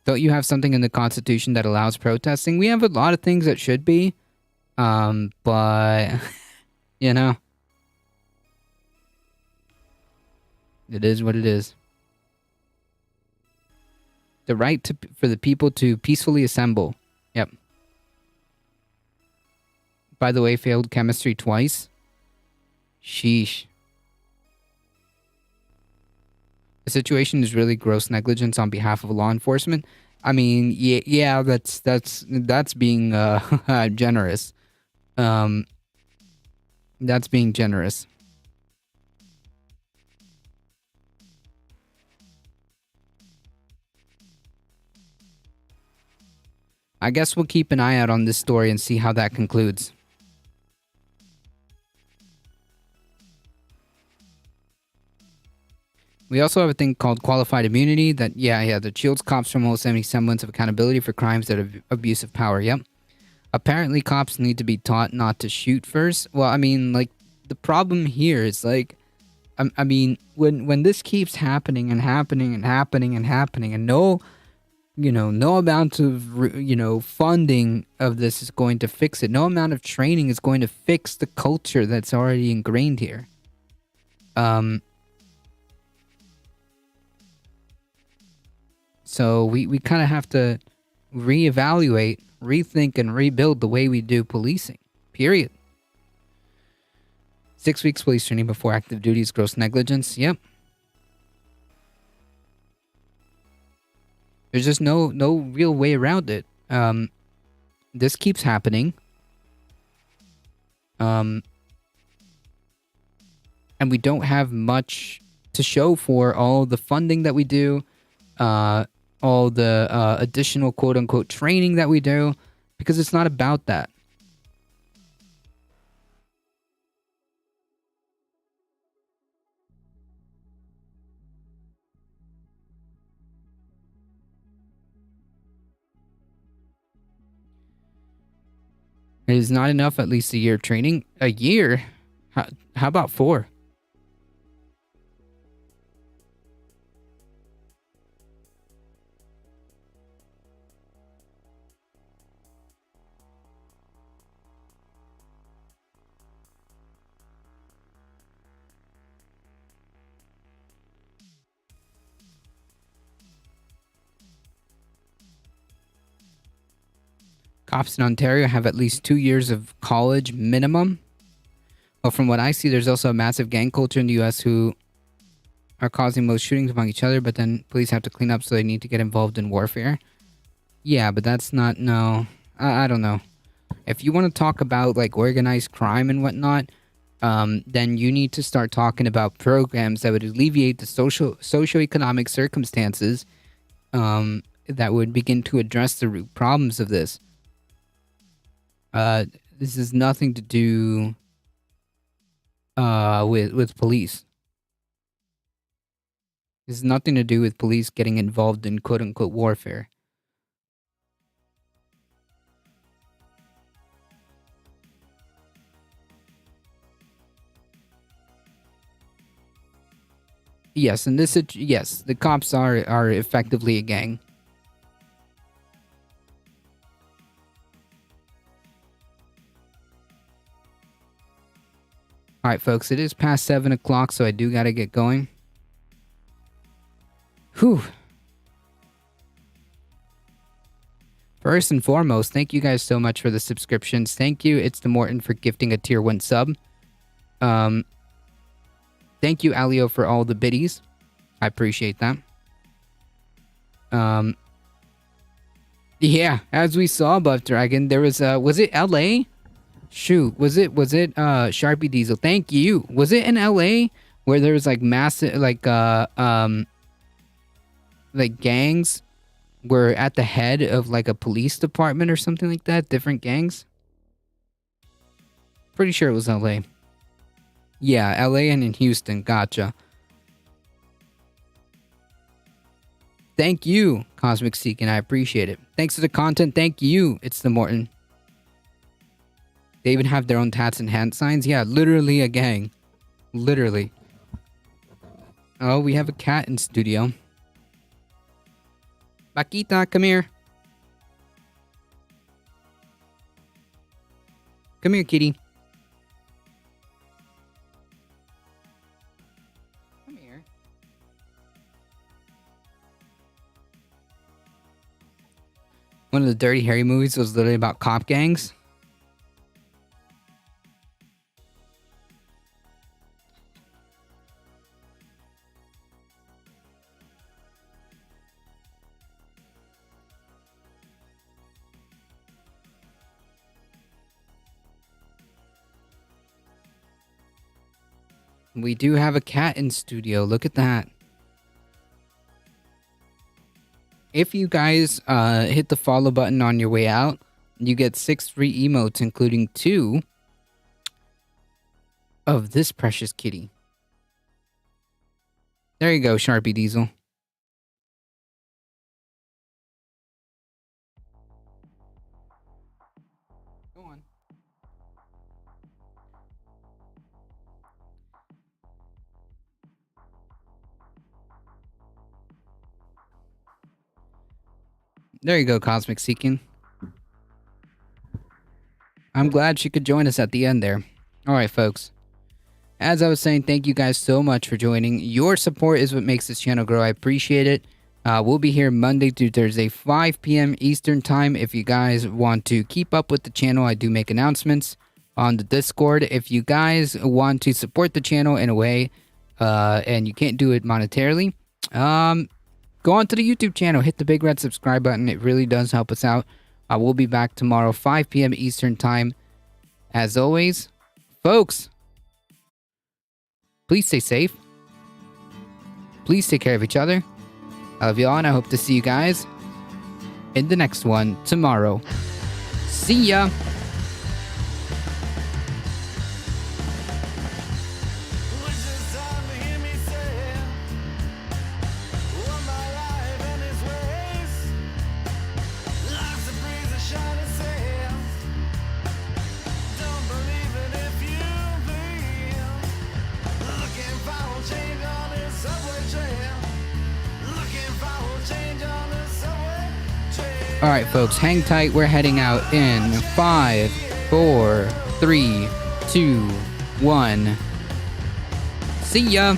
Don't you have something in the Constitution that allows protesting? We have a lot of things that should be. But, it is what it is. The right for the people to peacefully assemble. Yep. By the way, failed chemistry twice. Sheesh. The situation is really gross negligence on behalf of law enforcement. I mean, yeah, that's being generous. That's being generous. I guess we'll keep an eye out on this story and see how that concludes. We also have a thing called qualified immunity that, that shields cops from almost any semblance of accountability for crimes that have abuse of power. Yep. Apparently, cops need to be taught not to shoot first. Well, I mean, like, the problem here is, like, I mean, when this keeps happening and happening and happening and happening, and no amount of, funding of this is going to fix it. No amount of training is going to fix the culture that's already ingrained here. So we kind of have to reevaluate, rethink, and rebuild the way we do policing. Period. 6 weeks police training before active duty is gross negligence. Yep. There's just no real way around it. This keeps happening. And we don't have much to show for all the funding that we do. All the additional quote-unquote training that we do, because it's not about that. is not enough. At least a year of training. A year? How about 4? Cops in Ontario have at least 2 years of college minimum. Well, from what I see, there's also a massive gang culture in the U.S. who are causing most shootings among each other, but then police have to clean up, so they need to get involved in warfare. Yeah, but that's not, no. I don't know. If you want to talk about, like, organized crime and whatnot, then you need to start talking about programs that would alleviate the socioeconomic circumstances that would begin to address the root problems of this. This has nothing to do with police. This has nothing to do with police getting involved in quote-unquote warfare. Yes, and yes, the cops are effectively a gang. Alright, folks, it is past 7 o'clock, so I do gotta get going. Whew. First and foremost, thank you guys so much for the subscriptions. Thank you, It's the Morton, for gifting a tier 1 sub. Thank you, Alio, for all the biddies. I appreciate that. Yeah, as we saw, Buff Dragon, there was it LA? Shoot, was it Sharpie Diesel? Thank you. Was it in LA where there was like massive like gangs were at the head of like a police department or something like that? Different gangs? Pretty sure it was LA. Yeah, LA and in Houston. Gotcha. Thank you, Cosmic Seekin. I appreciate it. Thanks for the content. Thank you, It's the Morton. They even have their own tats and hand signs. Yeah, literally a gang. Literally. Oh, we have a cat in studio. Paquita, come here. Come here, kitty. Come here. One of the Dirty Harry movies was literally about cop gangs. We do have a cat in studio. Look at that. If you guys hit the follow button on your way out, you get 6 free emotes, including 2 of this precious kitty. There you go, Sharpie Diesel. Go on. There you go, Cosmic Seeking. I'm glad she could join us at the end there. Alright, folks. As I was saying, thank you guys so much for joining. Your support is what makes this channel grow. I appreciate it. We'll be here Monday through Thursday, 5 p.m. Eastern Time. If you guys want to keep up with the channel, I do make announcements on the Discord. If you guys want to support the channel in a way, and you can't do it monetarily, go on to the YouTube channel, hit the big red subscribe button. It really does help us out. I will be back tomorrow, 5 p.m. Eastern Time. As always, folks, please stay safe. Please take care of each other. I love you all, and I hope to see you guys in the next one tomorrow. See ya! All right, folks, hang tight. We're heading out in 5, 4, 3, 2, 1. See ya.